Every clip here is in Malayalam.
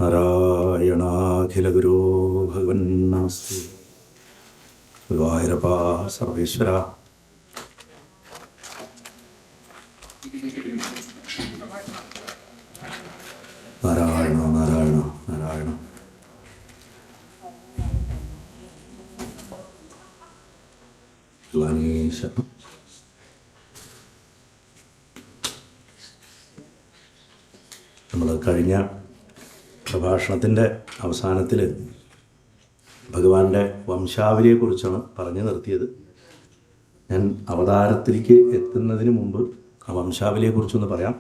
നാരായണാഖിലഗുരോ ഭഗവന്നാസ്തി. ഗുരുവായൂരപ്പ സർവേശ്വര. നാരായണ നാരായണ നാരായണ. ഗണേശ നമ്മൾ കഴിഞ്ഞ പ്രഭാഷണത്തിൻ്റെ അവസാനത്തിൽ ഭഗവാന്റെ വംശാവലിയെക്കുറിച്ചാണ് പറഞ്ഞു നിർത്തിയത്. ഞാൻ അവതാരത്തിലേക്ക് എത്തുന്നതിന് മുമ്പ് ആ വംശാവലിയെക്കുറിച്ചൊന്ന് പറയാം.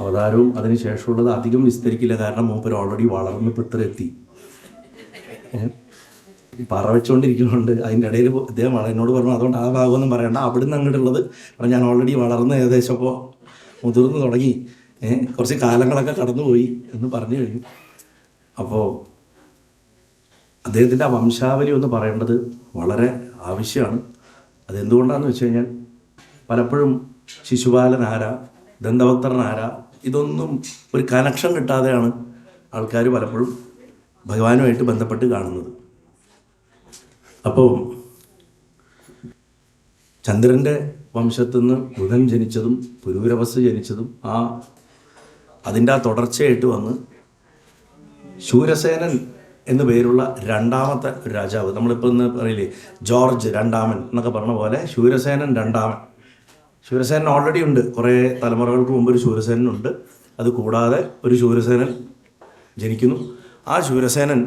അവതാരവും അതിന് ശേഷമുള്ളത് അധികം വിസ്തരിക്കില്ല, കാരണം മൂപ്പർ ഓൾറെഡി വളർന്ന് പിത്തരെത്തി പറ വെച്ചുകൊണ്ടിരിക്കുന്നുണ്ട്. അതിൻ്റെ ഇടയിൽ ഇദ്ദേഹം എന്നോട് പറഞ്ഞു, അതുകൊണ്ട് ആ ഭാഗമൊന്നും പറയണ്ട, അവിടുന്ന് അങ്ങോട്ടുള്ളത് പറഞ്ഞു. ഞാൻ ഓൾറെഡി വളർന്ന് ഏകദേശം ഇപ്പോൾ മുതിർന്ന് തുടങ്ങി, കുറച്ച് കാലങ്ങളൊക്കെ കടന്നുപോയി എന്ന് പറഞ്ഞു കഴിഞ്ഞു. അപ്പോൾ അദ്ദേഹത്തിൻ്റെ ആ വംശാവലി ഒന്ന് പറയേണ്ടത് വളരെ ആവശ്യമാണ്. അതെന്തുകൊണ്ടാണെന്ന് വെച്ച് കഴിഞ്ഞാൽ പലപ്പോഴും ശിശുപാലൻ ആരാ, ദന്തഭക്തൻ ആരാ, ഇതൊന്നും ഒരു കണക്ഷൻ കിട്ടാതെയാണ് ആൾക്കാർ പലപ്പോഴും ഭഗവാനുമായിട്ട് ബന്ധപ്പെട്ട് കാണുന്നത്. അപ്പോൾ ചന്ദ്രൻ്റെ വംശത്തു നിന്ന് ബുധൻ ജനിച്ചതും പുരൂരവസ് ജനിച്ചതും അതിൻ്റെ ആ തുടർച്ചയായിട്ട് വന്ന് ശൂരസേനൻ എന്നു പേരുള്ള രണ്ടാമത്തെ രാജാവ്, നമ്മളിപ്പോൾ ഇന്ന് പറയില്ലേ ജോർജ് രണ്ടാമൻ എന്നൊക്കെ പറഞ്ഞ പോലെ ശൂരസേനൻ രണ്ടാമൻ. ശൂരസേനൻ ഓൾറെഡി ഉണ്ട്, കുറേ തലമുറകൾക്ക് മുമ്പ് ഒരു ശൂരസേനനുണ്ട്. അത് കൂടാതെ ഒരു ശൂരസേനൻ ജനിക്കുന്നു. ആ ശൂരസേനൻ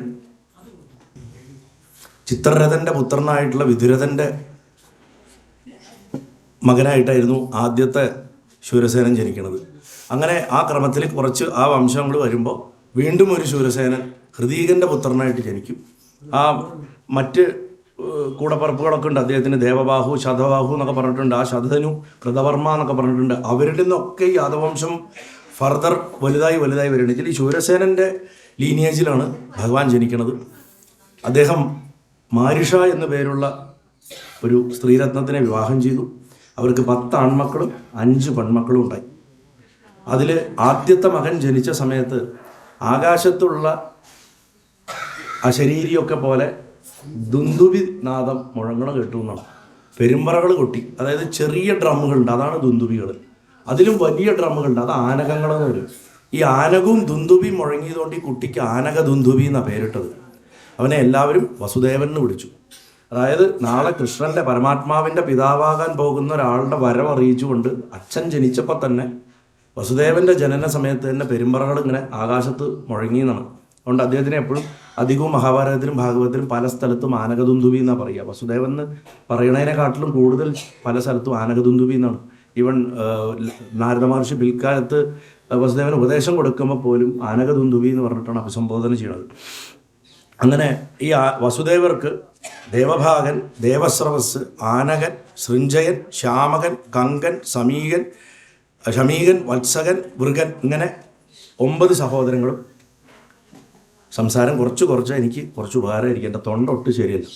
ചിത്രരഥൻ്റെ പുത്രനായിട്ടുള്ള വിദുരഥൻ്റെ മകനായിട്ടായിരുന്നു ആദ്യത്തെ ശൂരസേനൻ ജനിക്കുന്നത്. അങ്ങനെ ആ ക്രമത്തിൽ കുറച്ച് ആ വംശങ്ങൾ വരുമ്പോൾ വീണ്ടും ഒരു ശൂരസേനൻ ഹൃദീകൻ്റെ പുത്രനായിട്ട് ജനിക്കും. ആ മറ്റ് കൂടപ്പറപ്പുകളൊക്കെ ഉണ്ട് അദ്ദേഹത്തിന്, ദേവബാഹു ശതബാഹു എന്നൊക്കെ പറഞ്ഞിട്ടുണ്ട്, ആ ശതധനു കൃതവർമ്മ എന്നൊക്കെ പറഞ്ഞിട്ടുണ്ട്. അവരുടെ നിന്നൊക്കെ ഈ യാദവംശം ഫർദർ വലുതായി വരികയാണെങ്കിൽ ഈ ശൂരസേനൻ്റെ ലീനിയേജിലാണ് ഭഗവാൻ ജനിക്കുന്നത്. അദ്ദേഹം മാരിഷ എന്നു പേരുള്ള ഒരു സ്ത്രീരത്നത്തിനെ വിവാഹം ചെയ്തു. അവർക്ക് 10 ആൺമക്കളും 5 പെൺമക്കളും ഉണ്ടായി. അതിൽ ആദ്യത്തെ മകൻ ജനിച്ച സമയത്ത് ആകാശത്തുള്ള അശരീരിയൊക്കെ പോലെ ദുന്ദുബി നാദം മുഴങ്ങണ കേട്ടു എന്നാണ്. പെരുമ്പറകൾ കൊട്ടി, അതായത് ചെറിയ ഡ്രമ്മുകളുണ്ട്, അതാണ് ദുന്ദുബികൾ. അതിലും വലിയ ഡ്രമ്മുകളുണ്ട്, അത് ആനകങ്ങളെന്ന് വരും. ഈ ആനകവും ദുന്ദുബി മുഴങ്ങിയതുകൊണ്ട് ഈ കുട്ടിക്ക് ആനക ദുന്ദുബി എന്നാണ് പേരിട്ടത്. അവനെ എല്ലാവരും വസുദേവൻ എന്ന് വിളിച്ചു. അതായത് നാളെ കൃഷ്ണൻ്റെ പരമാത്മാവിൻ്റെ പിതാവാകാൻ പോകുന്ന ഒരാളുടെ വരവറിയിച്ചുകൊണ്ട് അച്ഛൻ ജനിച്ചപ്പോൾ തന്നെ വസുദേവൻ്റെ ജനന സമയത്ത് തന്നെ പെരുമ്പറകൾ ഇങ്ങനെ ആകാശത്ത് മുഴങ്ങിയെന്നാണ്. അതുകൊണ്ട് അദ്ദേഹത്തിന് എപ്പോഴും അധികവും മഹാഭാരതത്തിലും ഭാഗവതത്തിലും പല സ്ഥലത്തും ആനകദുന്ദുബി എന്നാണ് പറയുക. വസുദേവൻ എന്ന് പറയണതിനെക്കാട്ടിലും കൂടുതൽ പല സ്ഥലത്തും ആനകദുന്ദുബി എന്നാണ്. ഈവൻ നാരദ മഹർഷി പിൽക്കാലത്ത് വസുദേവന് ഉപദേശം കൊടുക്കുമ്പോൾ പോലും ആനകദുന്ദുബി എന്ന് പറഞ്ഞിട്ടാണ് അഭിസംബോധന ചെയ്യുന്നത്. അങ്ങനെ ഈ വസുദേവർക്ക് ദേവഭാഗൻ, ദേവസ്രവസ്, ആനകൻ, സൃഞ്ജയൻ, ശ്യാമകൻ, കങ്കൻ, ശമീകൻ, വത്സകൻ, വൃഗൻ, ഇങ്ങനെ 9 സഹോദരങ്ങളും. സംസാരം കുറച്ച് എനിക്ക് കുറച്ച് ഉപകാരമായിരിക്കും, എൻ്റെ തൊണ്ട ഒട്ടും ശരിയല്ല.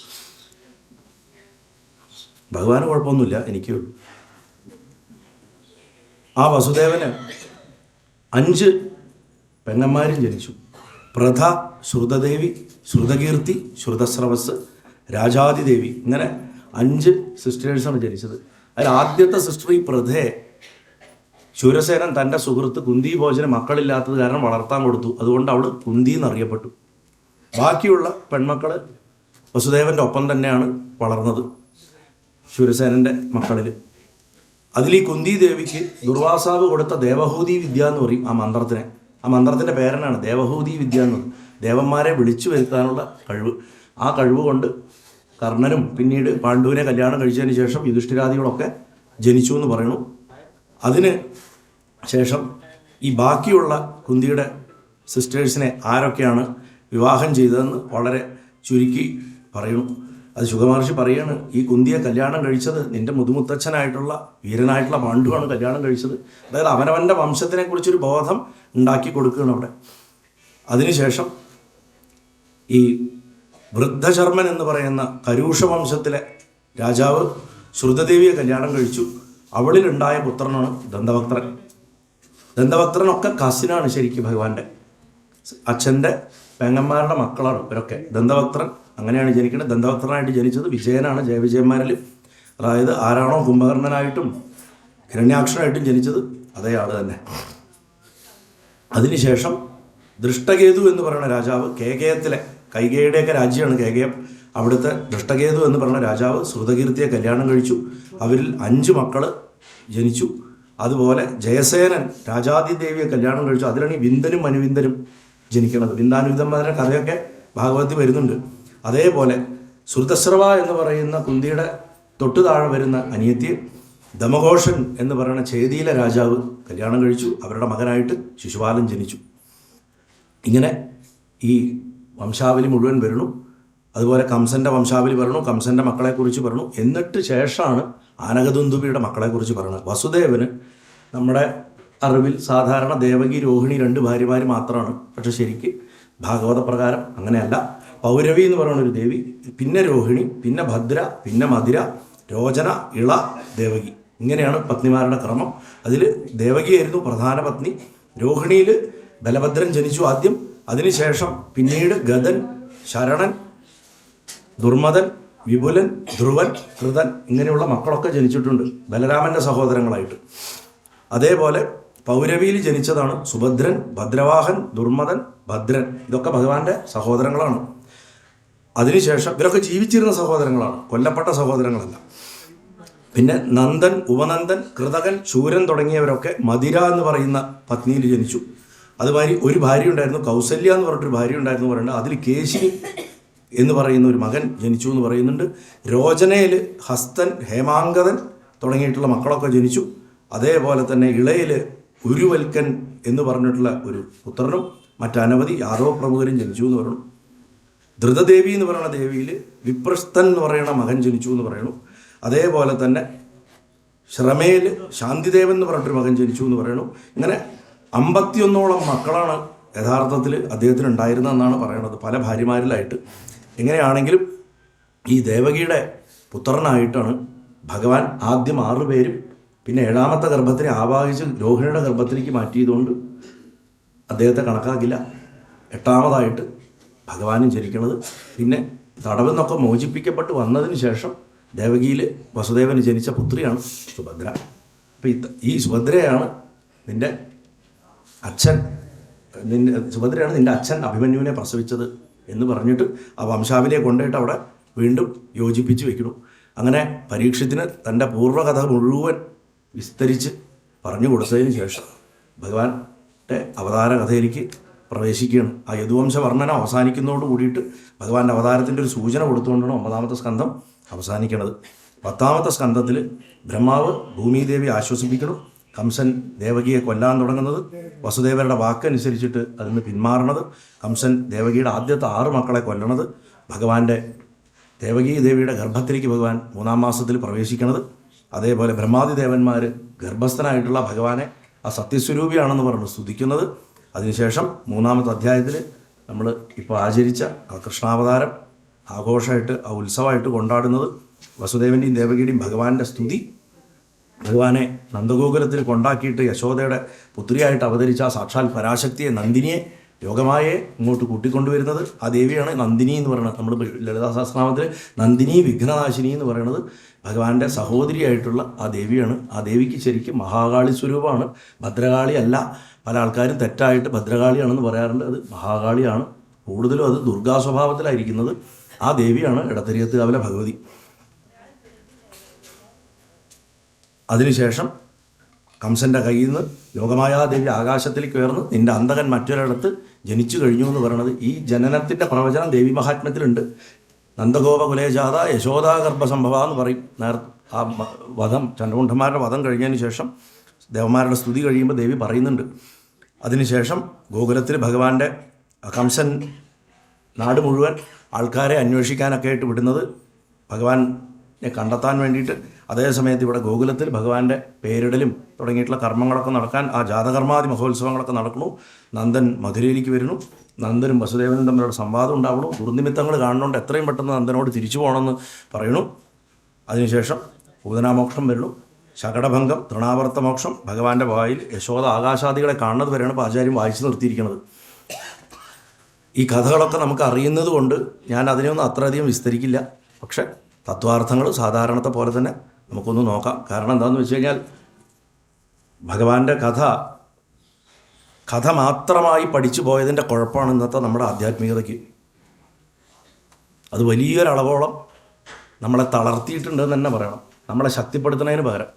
ഭഗവാന് കുഴപ്പമൊന്നുമില്ല, എനിക്കേ ഉള്ളൂ. ആ വസുദേവന് 5 പെങ്ങന്മാരും ജനിച്ചു. പ്രഥ, ശ്രുതദേവി, ശ്രുതകീർത്തി, ശ്രുതസ്രവസ്, രാജാതിദേവി, ഇങ്ങനെ 5 സിസ്റ്റേഴ്സാണ് ജനിച്ചത്. അതിൽ ആദ്യത്തെ സിസ്റ്റർ ഈ പ്രഥയെ ശൂരസേനൻ തൻ്റെ സുഹൃത്ത് കുന്തി ഭോജന മക്കളില്ലാത്തത് കാരണം വളർത്താൻ കൊടുത്തു. അതുകൊണ്ട് അവൾ കുന്തി എന്നറിയപ്പെട്ടു. ബാക്കിയുള്ള പെൺമക്കൾ വസുദേവൻ്റെ ഒപ്പം തന്നെയാണ് വളർന്നത് ശൂരസേനൻ്റെ മക്കളിൽ. അതിൽ ഈ കുന്തി ദേവിക്ക് ദുർവാസാവ് കൊടുത്ത ദേവഹൂതി വിദ്യ എന്ന് പറയും ആ മന്ത്രത്തിനെ. ആ മന്ത്രത്തിൻ്റെ പേരനാണ് ദേവഹൂതി വിദ്യ എന്നത്. ദേവന്മാരെ വിളിച്ചു വരുത്താനുള്ള കഴിവ്. ആ കഴിവ് കൊണ്ട് കർണനും പിന്നീട് പാണ്ഡുവിനെ കല്യാണം കഴിച്ചതിന് ശേഷം യുധിഷ്ഠിരാദികളൊക്കെ ജനിച്ചു എന്ന് പറയുന്നു. അതിന് ശേഷം ഈ ബാക്കിയുള്ള കുന്തിയുടെ സിസ്റ്റേഴ്സിനെ ആരൊക്കെയാണ് വിവാഹം ചെയ്തതെന്ന് വളരെ ചുരുക്കി പറയുന്നു. അത് ശുഗമഹർഷി പറയാണ്, ഈ കുന്തിയെ കല്യാണം കഴിച്ചത് നിൻ്റെ മുതുമുത്തച്ഛനായിട്ടുള്ള വീരനായിട്ടുള്ള പാണ്ഡുവാണ് കല്യാണം കഴിച്ചത്. അതായത് അവനവൻ്റെ വംശത്തിനെക്കുറിച്ചൊരു ബോധം ഉണ്ടാക്കി കൊടുക്കുകയാണ് അവിടെ. അതിനുശേഷം ഈ വൃദ്ധശർമ്മൻ എന്ന് പറയുന്ന കരൂഷ വംശത്തിലെ രാജാവ് ശ്രുതദേവിയെ കല്യാണം കഴിച്ചു. അവളിലുണ്ടായ പുത്രനാണ് ദന്തഭക്തൻ. ദന്തഭക്തനൊക്കെ കസിനാണ് ശരിക്കും ഭഗവാന്റെ. അച്ഛൻ്റെ പെങ്ങന്മാരുടെ മക്കളാണ് ഇവരൊക്കെ. ദന്തവക്ത്രൻ അങ്ങനെയാണ് ജനിക്കുന്നത്. ദന്തവക്ത്രനായിട്ട് ജനിച്ചത് വിജയനാണ്, ജയവിജയന്മാരിൽ. അതായത് ആരാണോ കുംഭകർണനായിട്ടും ഹിരണ്യാക്ഷനായിട്ടും ജനിച്ചത് അതേ ആൾ തന്നെ. അതിനുശേഷം ദൃഷ്ടകേതു എന്ന് പറയുന്ന രാജാവ്, കേകയത്തിലെ കൈകേയുടെയൊക്കെ രാജ്യമാണ് കേകയം, അവിടുത്തെ ദൃഷ്ടകേതു എന്ന് പറയുന്ന രാജാവ് ശ്രുതകീർത്തിയെ കല്യാണം കഴിച്ചു. അവരിൽ 5 മക്കൾ ജനിച്ചു. അതുപോലെ ജയസേനൻ രാജാതിദേവിയെ കല്യാണം കഴിച്ചു. അതിലാണ് ഈ വിന്ദനും അനുവിന്ദനും ജനിക്കുന്നത്. വിന്ദാനുവിന്ദന്മാരുടെ കഥയൊക്കെ ഭാഗവതത്തിൽ വരുന്നുണ്ട്. അതേപോലെ ശ്രുതസ്രവ എന്ന് പറയുന്ന കുന്തിയുടെ തൊട്ടു താഴെ വരുന്ന അനിയത്തിയെ ദമഘോഷൻ എന്ന് പറയുന്ന ചേതിയിലെ രാജാവ് കല്യാണം കഴിച്ചു. അവരുടെ മകനായിട്ട് ശിശുപാലൻ ജനിച്ചു. ഇങ്ങനെ ഈ വംശാവലി മുഴുവൻ വരണു. അതുപോലെ കംസൻ്റെ വംശാവലി പറഞ്ഞു, കംസൻ്റെ മക്കളെക്കുറിച്ച് പറഞ്ഞു. എന്നിട്ട് ശേഷമാണ് ആനകദുന്ദുബിയുടെ മക്കളെക്കുറിച്ച് പറയുന്നത്. വസുദേവന് നമ്മുടെ അറിവിൽ സാധാരണ ദേവകി, രോഹിണി 2 ഭാര്യമാർ മാത്രമാണ്. പക്ഷെ ശരിക്ക് ഭാഗവത പ്രകാരം അങ്ങനെയല്ല. പൗരവി എന്ന് പറയുന്ന ഒരു ദേവി, പിന്നെ രോഹിണി, പിന്നെ ഭദ്ര, പിന്നെ മധുര, രോചന, ഇള, ദേവകി. ഇങ്ങനെയാണ് പത്നിമാരുടെ ക്രമം. അതിൽ ദേവകിയായിരുന്നു പ്രധാന പത്നി. രോഹിണിയിൽ ബലഭദ്രൻ ജനിച്ചു ആദ്യം. അതിനുശേഷം പിന്നീട് ഗദൻ, ശരണൻ, ദുർമദൻ, വിപുലൻ, ധ്രുവൻ, കൃതൻ ഇങ്ങനെയുള്ള മക്കളൊക്കെ ജനിച്ചിട്ടുണ്ട് ബലരാമൻ്റെ സഹോദരങ്ങളായിട്ട്. അതേപോലെ പൗരവിയിൽ ജനിച്ചതാണ് സുഭദ്രൻ, ഭദ്രവാഹൻ, ദുർമദൻ, ഭദ്രൻ. ഇതൊക്കെ ഭഗവാന്റെ സഹോദരങ്ങളാണ്. അതിനുശേഷം ഇവരൊക്കെ ജീവിച്ചിരുന്ന സഹോദരങ്ങളാണ്, കൊല്ലപ്പെട്ട സഹോദരങ്ങളല്ല. പിന്നെ നന്ദൻ, ഉപനന്ദൻ, കൃതകൻ, ശൂരൻ തുടങ്ങിയവരൊക്കെ മദിര എന്ന് പറയുന്ന പത്നിയിൽ ജനിച്ചു. അതുമാതിരി ഒരു ഭാര്യ ഉണ്ടായിരുന്നു, കൗസല്യ എന്ന് പറഞ്ഞിട്ടൊരു ഭാര്യ ഉണ്ടായിരുന്നു പറയുന്നത്. അതിൽ കേശിനി എന്ന് പറയുന്ന ഒരു മകൻ ജനിച്ചു എന്ന് പറയുന്നുണ്ട്. രോചനയിൽ ഹസ്തൻ, ഹേമാങ്കദൻ തുടങ്ങിയിട്ടുള്ള മക്കളൊക്കെ ജനിച്ചു. അതേപോലെ തന്നെ ഇളയിൽ ഉരുവൽക്കൻ എന്ന് പറഞ്ഞിട്ടുള്ള ഒരു പുത്രനും മറ്റനവധി യാദവ പ്രമുഖരും ജനിച്ചു എന്ന് പറയുന്നു. ധൃതദേവി എന്ന് പറയുന്ന ദേവിയിൽ വിപ്രസ്ഥൻ എന്ന് പറയുന്ന മകൻ ജനിച്ചു എന്ന് പറയുന്നു. അതേപോലെ തന്നെ ശ്രമയിൽ ശാന്തിദേവൻ എന്ന് പറഞ്ഞിട്ടൊരു മകൻ ജനിച്ചു എന്ന് പറയുന്നു. ഇങ്ങനെ 51ഓളം മക്കളാണ് യഥാർത്ഥത്തിൽ അദ്ദേഹത്തിന് ഉണ്ടായിരുന്നതെന്നാണ് പറയണത്, പല ഭാര്യമാരിലായിട്ട്. എങ്ങനെയാണെങ്കിലും ഈ ദേവകിയുടെ പുത്രനായിട്ടാണ് ഭഗവാൻ ആദ്യം 6 പേരും പിന്നെ 7ാമത്തെ ഗർഭത്തിനെ ആവാഹിച്ച് രോഹിണിയുടെ ഗർഭത്തിലേക്ക് മാറ്റിയതുകൊണ്ട് അദ്ദേഹത്തെ കണക്കാക്കില്ല. 8ാമതായിട്ട് ഭഗവാനും ജനിക്കുന്നത്. പിന്നെ തടവിൽ നിന്നൊക്കെ മോചിപ്പിക്കപ്പെട്ട് വന്നതിന് ശേഷം ദേവകിയിൽ വസുദേവന് ജനിച്ച പുത്രിയാണ് സുഭദ്ര. അപ്പം ഈ സുഭദ്രയാണ് നിൻ്റെ അച്ഛൻ, സുഭദ്രയാണ് നിൻ്റെ അച്ഛൻ അഭിമന്യുവിനെ പ്രസവിച്ചത് എന്ന് പറഞ്ഞിട്ട് ആ വംശാവലിയെ കൊണ്ടുപോയിട്ട് അവിടെ വീണ്ടും യോജിപ്പിച്ച് വെക്കണം. അങ്ങനെ പരീക്ഷത്തിന് തൻ്റെ പൂർവ്വകഥ മുഴുവൻ വിസ്തരിച്ച് പറഞ്ഞു കൊടുത്തതിന് ശേഷം ഭഗവാന്റെ അവതാര കഥയിലേക്ക് പ്രവേശിക്കുകയാണ്. ആ യദുവംശ വർണ്ണന അവസാനിക്കുന്നതോട് കൂടിയിട്ട് ഭഗവാന്റെ അവതാരത്തിൻ്റെ ഒരു സൂചന കൊടുത്തുകൊണ്ടാണ് 9ാമത്തെ സ്കന്ധം അവസാനിക്കുന്നത്. 10ാമത്തെ സ്കന്ധത്തിൽ ബ്രഹ്മാവ് ഭൂമിദേവി ആശ്വസിപ്പിക്കണം. കംസൻ ദേവകിയെ കൊല്ലാൻ തുടങ്ങുന്നത്, വസുദേവരുടെ വാക്കനുസരിച്ചിട്ട് അതിന് പിന്മാറണത്, കംസൻ ദേവകിയുടെ ആദ്യത്തെ 6 മക്കളെ കൊല്ലണത്, ഭഗവാന്റെ ദേവകീ ദേവിയുടെ ഗർഭത്തിലേക്ക് ഭഗവാൻ 3ാം മാസത്തിൽ പ്രവേശിക്കണത്. അതേപോലെ ബ്രഹ്മാദിദേവന്മാർ ഗർഭസ്ഥനായിട്ടുള്ള ഭഗവാനെ ആ സത്യസ്വരൂപിയാണെന്ന് പറഞ്ഞ് സ്തുതിക്കുന്നത്. അതിനുശേഷം 3ാമത്തെ അധ്യായത്തിൽ നമ്മൾ ഇപ്പോൾ ആചരിച്ച ആ കൃഷ്ണാവതാരം ആഘോഷമായിട്ട്, ആ ഉത്സവമായിട്ട് കൊണ്ടാടുന്നത് വസുദേവൻ്റെയും ദേവകിയുടെയും ഭഗവാന്റെ സ്തുതി. ഭഗവാനെ നന്ദഗോകുലത്തിൽ കൊണ്ടാക്കിയിട്ട് യശോദയുടെ പുത്രിയായിട്ട് അവതരിച്ച സാക്ഷാൽ പരാശക്തിയെ, നന്ദിനിയെ, യോഗമായെ ഇങ്ങോട്ട് കൂട്ടിക്കൊണ്ടുവരുന്നത് ആ ദേവിയാണ്. നന്ദിനി എന്ന് പറയുന്നത് നമ്മൾ ലളിതാ സഹസ്രനാമത്തിൽ നന്ദിനി വിഘ്നനാശിനി എന്ന് പറയുന്നത് ഭഗവാന്റെ സഹോദരിയായിട്ടുള്ള ആ ദേവിയാണ്. ആ ദേവിക്ക് ശരിക്കും മഹാകാളി സ്വരൂപമാണ്, ഭദ്രകാളി അല്ല. പല ആൾക്കാരും തെറ്റായിട്ട് ഭദ്രകാളിയാണെന്ന് പറയാറുണ്ട്. അത് മഹാകാളിയാണ്. കൂടുതലും അത് ദുർഗാ സ്വഭാവത്തിലായിരിക്കുന്നത്. ആ ദേവിയാണ് ഇടത്തരിയത്തുകാവിലെ ഭഗവതി. അതിനുശേഷം കംസൻ്റെ കയ്യിൽ നിന്ന് യോഗമായാദേവി ആകാശത്തിലേക്ക് ഉയർന്ന് നിൻ്റെ അന്തകൻ മറ്റൊരിടത്ത് ജനിച്ചു കഴിഞ്ഞു എന്ന് പറയുന്നത് ഈ ജനനത്തിൻ്റെ പ്രവചനം ദേവി മഹാത്മ്യത്തിലുണ്ട്. നന്ദഗോപ കുലേജാത യശോദാഗർഭ സംഭവ എന്ന് പറയും. ആ വധം, ചന്ദ്രകുണ്ഠന്മാരുടെ വധം കഴിഞ്ഞതിന് ശേഷം ദേവന്മാരുടെ സ്തുതി കഴിയുമ്പോൾ ദേവി പറയുന്നുണ്ട്. അതിനുശേഷം ഗോകുലത്തിൽ ഭഗവാന്റെ കംസൻ നാട് മുഴുവൻ ആൾക്കാരെ അന്വേഷിക്കാനൊക്കെ ആയിട്ട് വിടുന്നത് ഭഗവാനെ കണ്ടെത്താൻ വേണ്ടിയിട്ട്. അതേസമയത്ത് ഇവിടെ ഗോകുലത്തിൽ ഭഗവാന്റെ പേരിടലും തുടങ്ങിയിട്ടുള്ള കർമ്മങ്ങളൊക്കെ നടക്കാൻ ആ ജാതകർമാദി മഹോത്സവങ്ങളൊക്കെ നടക്കുന്നു. നന്ദൻ മധുരയിലേക്ക് വരുന്നു. നന്ദനും വസുദേവനും തമ്മിലുള്ള സംവാദം ഉണ്ടാവണു. ദുർനിമിത്തങ്ങൾ കാണുന്നതുകൊണ്ട് എത്രയും പെട്ടെന്ന് നന്ദനോട് തിരിച്ചു പോകണമെന്ന് പറയണു. അതിനുശേഷം പൂതനാമോക്ഷം വരുന്നു. ശകടഭംഗം, തൃണാവർത്ത മോക്ഷം, ഭഗവാന്റെ വായിൽ യശോദ ആകാശാദികളെ കാണുന്നത് വരെയാണ് ഇപ്പോൾ ആചാര്യം വായിച്ചു നിർത്തിയിരിക്കുന്നത്. ഈ കഥകളൊക്കെ നമുക്ക് അറിയുന്നത് കൊണ്ട് ഞാൻ അതിനെയൊന്നും അത്രയധികം വിസ്തരിക്കില്ല. പക്ഷേ തത്വാർത്ഥങ്ങൾ സാധാരണത്തെ പോലെ തന്നെ നമുക്കൊന്ന് നോക്കാം. കാരണം എന്താണെന്ന് വെച്ച് കഴിഞ്ഞാൽ ഭഗവാന്റെ കഥ മാത്രമായി പഠിച്ചു പോയതിൻ്റെ കുഴപ്പമാണ് ഇന്നത്തെ നമ്മുടെ ആധ്യാത്മികതയ്ക്ക്. അത് വലിയൊരളവോളം നമ്മളെ തളർത്തിയിട്ടുണ്ടെന്ന് തന്നെ പറയണം, നമ്മളെ ശക്തിപ്പെടുത്തുന്നതിന് പകരം.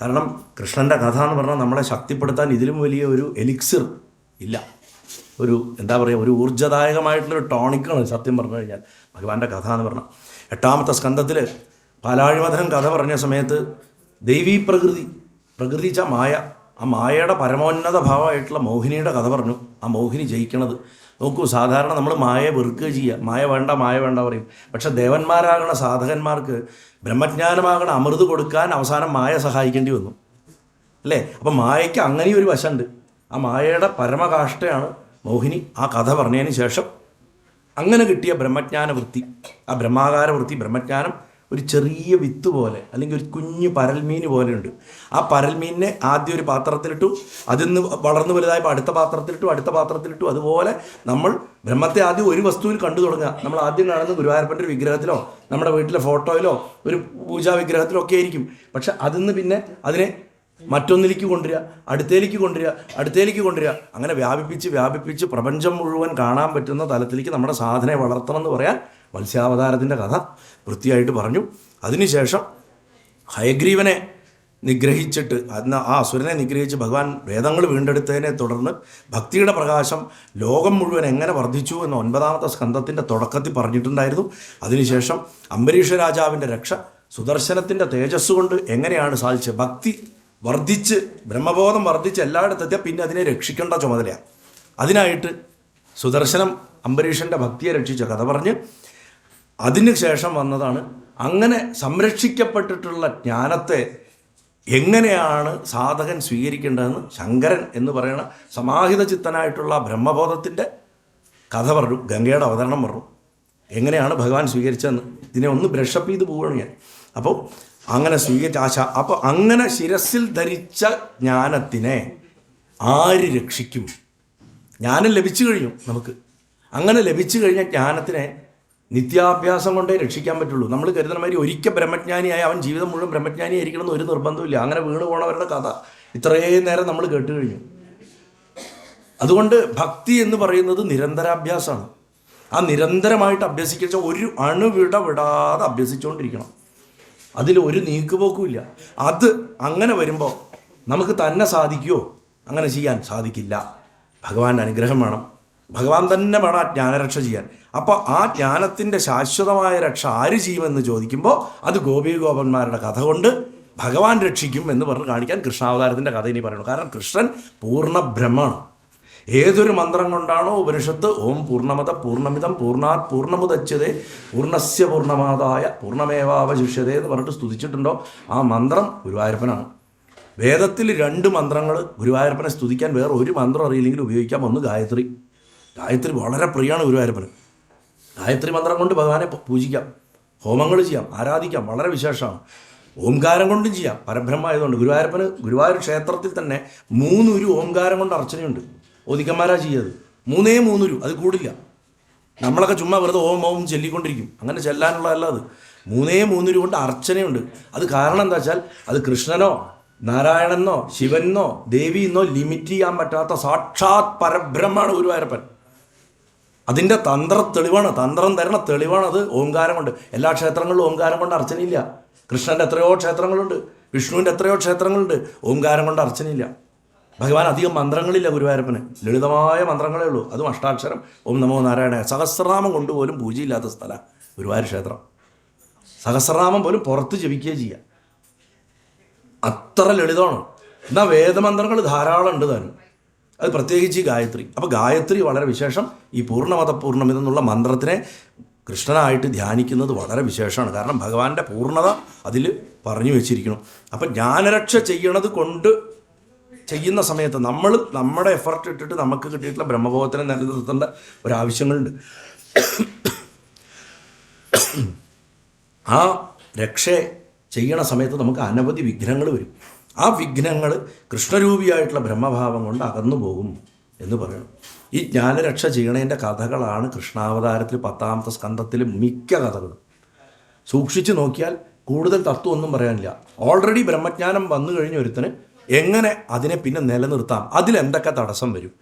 കാരണം കൃഷ്ണൻ്റെ കഥ എന്ന് പറഞ്ഞാൽ നമ്മളെ ശക്തിപ്പെടുത്താൻ ഇതിലും വലിയ ഒരു എലിക്സിർ ഇല്ല. ഒരു എന്താ പറയുക, ഒരു ഊർജ്ജദായകമായിട്ടുള്ളൊരു ടോണിക്കാണ് സത്യം പറഞ്ഞു കഴിഞ്ഞാൽ ഭഗവാന്റെ കഥ എന്ന് പറഞ്ഞാൽ. 8ാമത്തെ സ്കന്ധത്തിൽ പാലാഴിമഥനം കഥ പറഞ്ഞ സമയത്ത് ദൈവീ പ്രകൃതി ച മായ, ആ മായയുടെ പരമോന്നത ഭാവമായിട്ടുള്ള മോഹിനിയുടെ കഥ പറഞ്ഞു. ആ മോഹിനി ജയിക്കണത് നോക്കൂ. സാധാരണ നമ്മൾ മായയെ വെറുക്കുക ചെയ്യുക, മായ വേണ്ട പറയും. പക്ഷെ ദേവന്മാരാകണ സാധകന്മാർക്ക് ബ്രഹ്മജ്ഞാനമാകണ അമൃത് കൊടുക്കാൻ അവസാനം മായ സഹായിക്കേണ്ടി വന്നു, അല്ലേ? അപ്പം മായയ്ക്ക് അങ്ങനെ ഒരു വശമുണ്ട്. ആ മായയുടെ പരമകാഷ്ഠയാണ് മോഹിനി. ആ കഥ പറഞ്ഞതിന് ശേഷം അങ്ങനെ കിട്ടിയ ബ്രഹ്മജ്ഞാന വൃത്തി, ആ ബ്രഹ്മാകാര വൃത്തി, ബ്രഹ്മജ്ഞാനം ഒരു ചെറിയ വിത്ത് പോലെ അല്ലെങ്കിൽ ഒരു കുഞ്ഞു പരൽമീൻ പോലെയുണ്ട്. ആ പരൽമീനിനെ ആദ്യം ഒരു പാത്രത്തിലിട്ടു, അതിൽ നിന്ന് വളർന്നു വലുതായപ്പോൾ അടുത്ത പാത്രത്തിലിട്ടു. അതുപോലെ നമ്മൾ ബ്രഹ്മത്തെ ആദ്യം ഒരു വസ്തുവിൽ കണ്ടു തുടങ്ങുക. നമ്മൾ ആദ്യം കാണുന്ന ഗുരുവായൂരപ്പൻ്റെ ഒരു വിഗ്രഹത്തിലോ നമ്മുടെ വീട്ടിലെ ഫോട്ടോയിലോ ഒരു പൂജാ വിഗ്രഹത്തിലോ ഒക്കെ ആയിരിക്കും. പക്ഷെ അതിൽ നിന്ന് പിന്നെ അതിനെ മറ്റൊന്നിലേക്ക് കൊണ്ടുവരിക, അടുത്തേലേക്ക് കൊണ്ടുവരിക, അങ്ങനെ വ്യാപിപ്പിച്ച് പ്രപഞ്ചം മുഴുവൻ കാണാൻ പറ്റുന്ന തലത്തിലേക്ക് നമ്മുടെ സാധനയെ വളർത്തണം എന്ന് പറയാൻ മത്സ്യാവതാരത്തിൻ്റെ കഥ വൃത്തിയായിട്ട് പറഞ്ഞു. അതിനുശേഷം ഹയഗ്രീവനെ നിഗ്രഹിച്ചിട്ട് ആ അസുരനെ നിഗ്രഹിച്ച് ഭഗവാൻ വേദങ്ങൾ വീണ്ടെടുത്തതിനെ തുടർന്ന് ഭക്തിയുടെ പ്രകാശം ലോകം മുഴുവൻ എങ്ങനെ വർദ്ധിച്ചു എന്ന് 9ാമത്തെ സ്കന്ധത്തിൻ്റെ തുടക്കത്തിൽ പറഞ്ഞിട്ടുണ്ടായിരുന്നു. അതിനുശേഷം അംബരീഷ രാജാവിൻ്റെ രക്ഷ സുദർശനത്തിൻ്റെ തേജസ് കൊണ്ട് എങ്ങനെയാണ് സാധിച്ചത്. ഭക്തി വർദ്ധിച്ച് ബ്രഹ്മബോധം വർദ്ധിച്ച് എല്ലായിടത്തെത്തിയാൽ പിന്നെ അതിനെ രക്ഷിക്കേണ്ട ചുമതലയാണ്. അതിനായിട്ട് സുദർശനം അംബരീഷൻ്റെ ഭക്തിയെ രക്ഷിച്ച കഥ പറഞ്ഞ് അതിന് ശേഷം വന്നതാണ് അങ്ങനെ സംരക്ഷിക്കപ്പെട്ടിട്ടുള്ള ജ്ഞാനത്തെ എങ്ങനെയാണ് സാധകൻ സ്വീകരിക്കേണ്ടതെന്ന് ശങ്കരൻ എന്ന് പറയുന്ന സമാഹിത ചിത്തനായിട്ടുള്ള ബ്രഹ്മബോധത്തിൻ്റെ കഥ പറഞ്ഞു, ഗംഗയുടെ അവതരണം പറഞ്ഞു, എങ്ങനെയാണ് ഭഗവാൻ സ്വീകരിച്ചതെന്ന്. ഇതിനെ ഒന്ന് ബ്രഷപ്പ് ചെയ്ത് പോവുകയാണ് ഞാൻ. അപ്പോൾ അങ്ങനെ സ്വീകരിച്ച അപ്പോൾ അങ്ങനെ ശിരസിൽ ധരിച്ച ജ്ഞാനത്തിനെ ആര് രക്ഷിക്കും? ജ്ഞാനം ലഭിച്ചു കഴിഞ്ഞു നമുക്ക്. അങ്ങനെ ലഭിച്ചു കഴിഞ്ഞ ജ്ഞാനത്തിനെ നിത്യാഭ്യാസം കൊണ്ടേ രക്ഷിക്കാൻ പറ്റുള്ളൂ. നമ്മൾ കരുതുന്ന മാതിരി ഒരിക്കൽ ബ്രഹ്മജ്ഞാനിയായി അവൻ ജീവിതം മുഴുവൻ ബ്രഹ്മജ്ഞാനിയായിരിക്കണം എന്ന് ഒരു നിർബന്ധമില്ല. അങ്ങനെ വീണ് പോണവരുടെ കഥ ഇത്രയും നേരം നമ്മൾ കേട്ട് കഴിഞ്ഞു. അതുകൊണ്ട് ഭക്തി എന്ന് പറയുന്നത് നിരന്തരാഭ്യാസമാണ്. ആ നിരന്തരമായിട്ട് അഭ്യസിച്ച ഒരു വിടാതെ അഭ്യസിച്ചുകൊണ്ടിരിക്കണം. അതിലൊരു നീക്കുപോക്കുമില്ല. അത് അങ്ങനെ വരുമ്പോൾ നമുക്ക് തന്നെ സാധിക്കുമോ? അങ്ങനെ ചെയ്യാൻ സാധിക്കില്ല. ഭഗവാന്റെ അനുഗ്രഹം വേണം. ഭഗവാൻ തന്നെ വേണം ആ ജ്ഞാനരക്ഷ ചെയ്യാൻ. അപ്പോൾ ആ ജ്ഞാനത്തിൻ്റെ ശാശ്വതമായ രക്ഷ ആര് ചെയ്യുമെന്ന് ചോദിക്കുമ്പോൾ അത് ഗോപന്മാരുടെ കഥ കൊണ്ട് ഭഗവാൻ രക്ഷിക്കും എന്ന് പറഞ്ഞ് കാണിക്കാൻ കൃഷ്ണാവതാരത്തിൻ്റെ കഥ ഇനി പറയണം. കാരണം കൃഷ്ണൻ പൂർണ്ണ ബ്രഹ്മമാണ്. ഏതൊരു മന്ത്രം കൊണ്ടാണോ ഉപനിഷത്ത് ഓം പൂർണ്ണമത പൂർണ്ണമിതം പൂർണ്ണാത് പൂർണ്ണമുദച്യതേ പൂർണ്ണസ്യ പൂർണ്ണമാതായ പൂർണ്ണമേവാവശിഷ്യതേ എന്ന് പറഞ്ഞിട്ട് സ്തുതിച്ചിട്ടുണ്ടോ ആ മന്ത്രം ഗുരുവായൂരപ്പനാണ്. വേദത്തിൽ 2 മന്ത്രങ്ങൾ ഗുരുവായൂരപ്പനെ സ്തുതിക്കാൻ വേറെ ഒരു മന്ത്രം അറിയില്ലെങ്കിൽ ഉപയോഗിക്കാം. ഒന്ന് ഗായത്രി വളരെ പ്രിയമാണ് ഗുരുവായൂരപ്പന്. ഗായത്രി മന്ത്രം കൊണ്ട് ഭഗവാനെ പൂജിക്കാം, ഹോമങ്ങൾ ചെയ്യാം, ആരാധിക്കാം, വളരെ വിശേഷമാണ്. ഓംകാരം കൊണ്ടും ചെയ്യാം, പരബ്രഹ്മമായതുകൊണ്ട്. ഗുരുവായൂർ ക്ഷേത്രത്തിൽ തന്നെ 3 ഉരു ഓംകാരം കൊണ്ട് അർച്ചനയുണ്ട്. ഓദിക്കന്മാരാ ചെയ്യത് 3 ഉരു, അത് കൂടില്ല. നമ്മളൊക്കെ ചുമ്മാ വെറുതെ ഓം ചൊല്ലിക്കൊണ്ടിരിക്കും. അങ്ങനെ ചെല്ലാനുള്ളതല്ല അത്. 3 ഉരു കൊണ്ട് അർച്ചനയുണ്ട്. അത് കാരണം എന്താ വെച്ചാൽ അത് കൃഷ്ണനോ നാരായണനോ ശിവനോ ദേവിയെന്നോ ലിമിറ്റ് ചെയ്യാൻ പറ്റാത്ത സാക്ഷാത് പരബ്രഹ്മമാണ് ഗുരുവായൂരപ്പൻ. അതിൻ്റെ തന്ത്രം തരണ തെളിവാണത് ഓംകാരം കൊണ്ട്. എല്ലാ ക്ഷേത്രങ്ങളിലും ഓംകാരം കൊണ്ട് അർച്ചനയില്ല. കൃഷ്ണൻ്റെ എത്രയോ ക്ഷേത്രങ്ങളുണ്ട്, വിഷ്ണുവിൻ്റെ എത്രയോ ക്ഷേത്രങ്ങളുണ്ട്, ഓംകാരം കൊണ്ട് അർച്ചനയില്ല. ഭഗവാൻ അധികം മന്ത്രങ്ങളില്ല ഗുരുവായൂരപ്പന്, ലളിതമായ മന്ത്രങ്ങളേ ഉള്ളൂ. അതും അഷ്ടാക്ഷരം ഓം നമോ നാരായണ. സഹസ്രനാമം കൊണ്ടുപോലും പൂജയില്ലാത്ത സ്ഥലമാണ് ഗുരുവായൂർ ക്ഷേത്രം. സഹസ്രനാമം പോലും പുറത്ത് ജപിക്കുകയും ചെയ്യുക, അത്ര ലളിതമാണ്. എന്നാൽ വേദമന്ത്രങ്ങൾ ധാരാളം ഉണ്ട് താനും, അത് പ്രത്യേകിച്ച് ഈ ഗായത്രി. അപ്പോൾ ഗായത്രി വളരെ വിശേഷം. ഈ പൂർണ്ണമത പൂർണ്ണമിതം എന്നുള്ള മന്ത്രത്തിനെ കൃഷ്ണനായിട്ട് ധ്യാനിക്കുന്നത് വളരെ വിശേഷമാണ്. കാരണം ഭഗവാന്റെ പൂർണ്ണത അതിൽ പറഞ്ഞു വെച്ചിരിക്കണം. അപ്പം ജ്ഞാനരക്ഷ ചെയ്യുന്ന സമയത്ത് നമ്മുടെ എഫർട്ട് ഇട്ടിട്ട് നമുക്ക് കിട്ടിയിട്ടുള്ള ബ്രഹ്മബോധത്തിനെ നിലനിർത്തേണ്ട ഒരാവശ്യങ്ങളുണ്ട്. ആ രക്ഷയെ ചെയ്യണ സമയത്ത് നമുക്ക് അനവധി വിഘ്നങ്ങൾ വരും. ആ വിഘ്നങ്ങൾ കൃഷ്ണരൂപിയായിട്ടുള്ള ബ്രഹ്മഭാവം കൊണ്ട് അകന്നു പോകും എന്ന് പറയണം. ഈ ജ്ഞാനരക്ഷ ചെയ്യണേൻ്റെ കഥകളാണ് കൃഷ്ണാവതാരത്തിൽ 10ാമത്തെ സ്കന്ധത്തിൽ മിക്ക കഥകളും. സൂക്ഷിച്ച് നോക്കിയാൽ കൂടുതൽ തത്വമൊന്നും പറയാനില്ല. ഓൾറെഡി ബ്രഹ്മജ്ഞാനം വന്നു കഴിഞ്ഞ ഒരുത്തന് എങ്ങനെ അതിനെ പിന്നെ നിലനിർത്താം, അതിലെന്തൊക്കെ തടസ്സം വരും,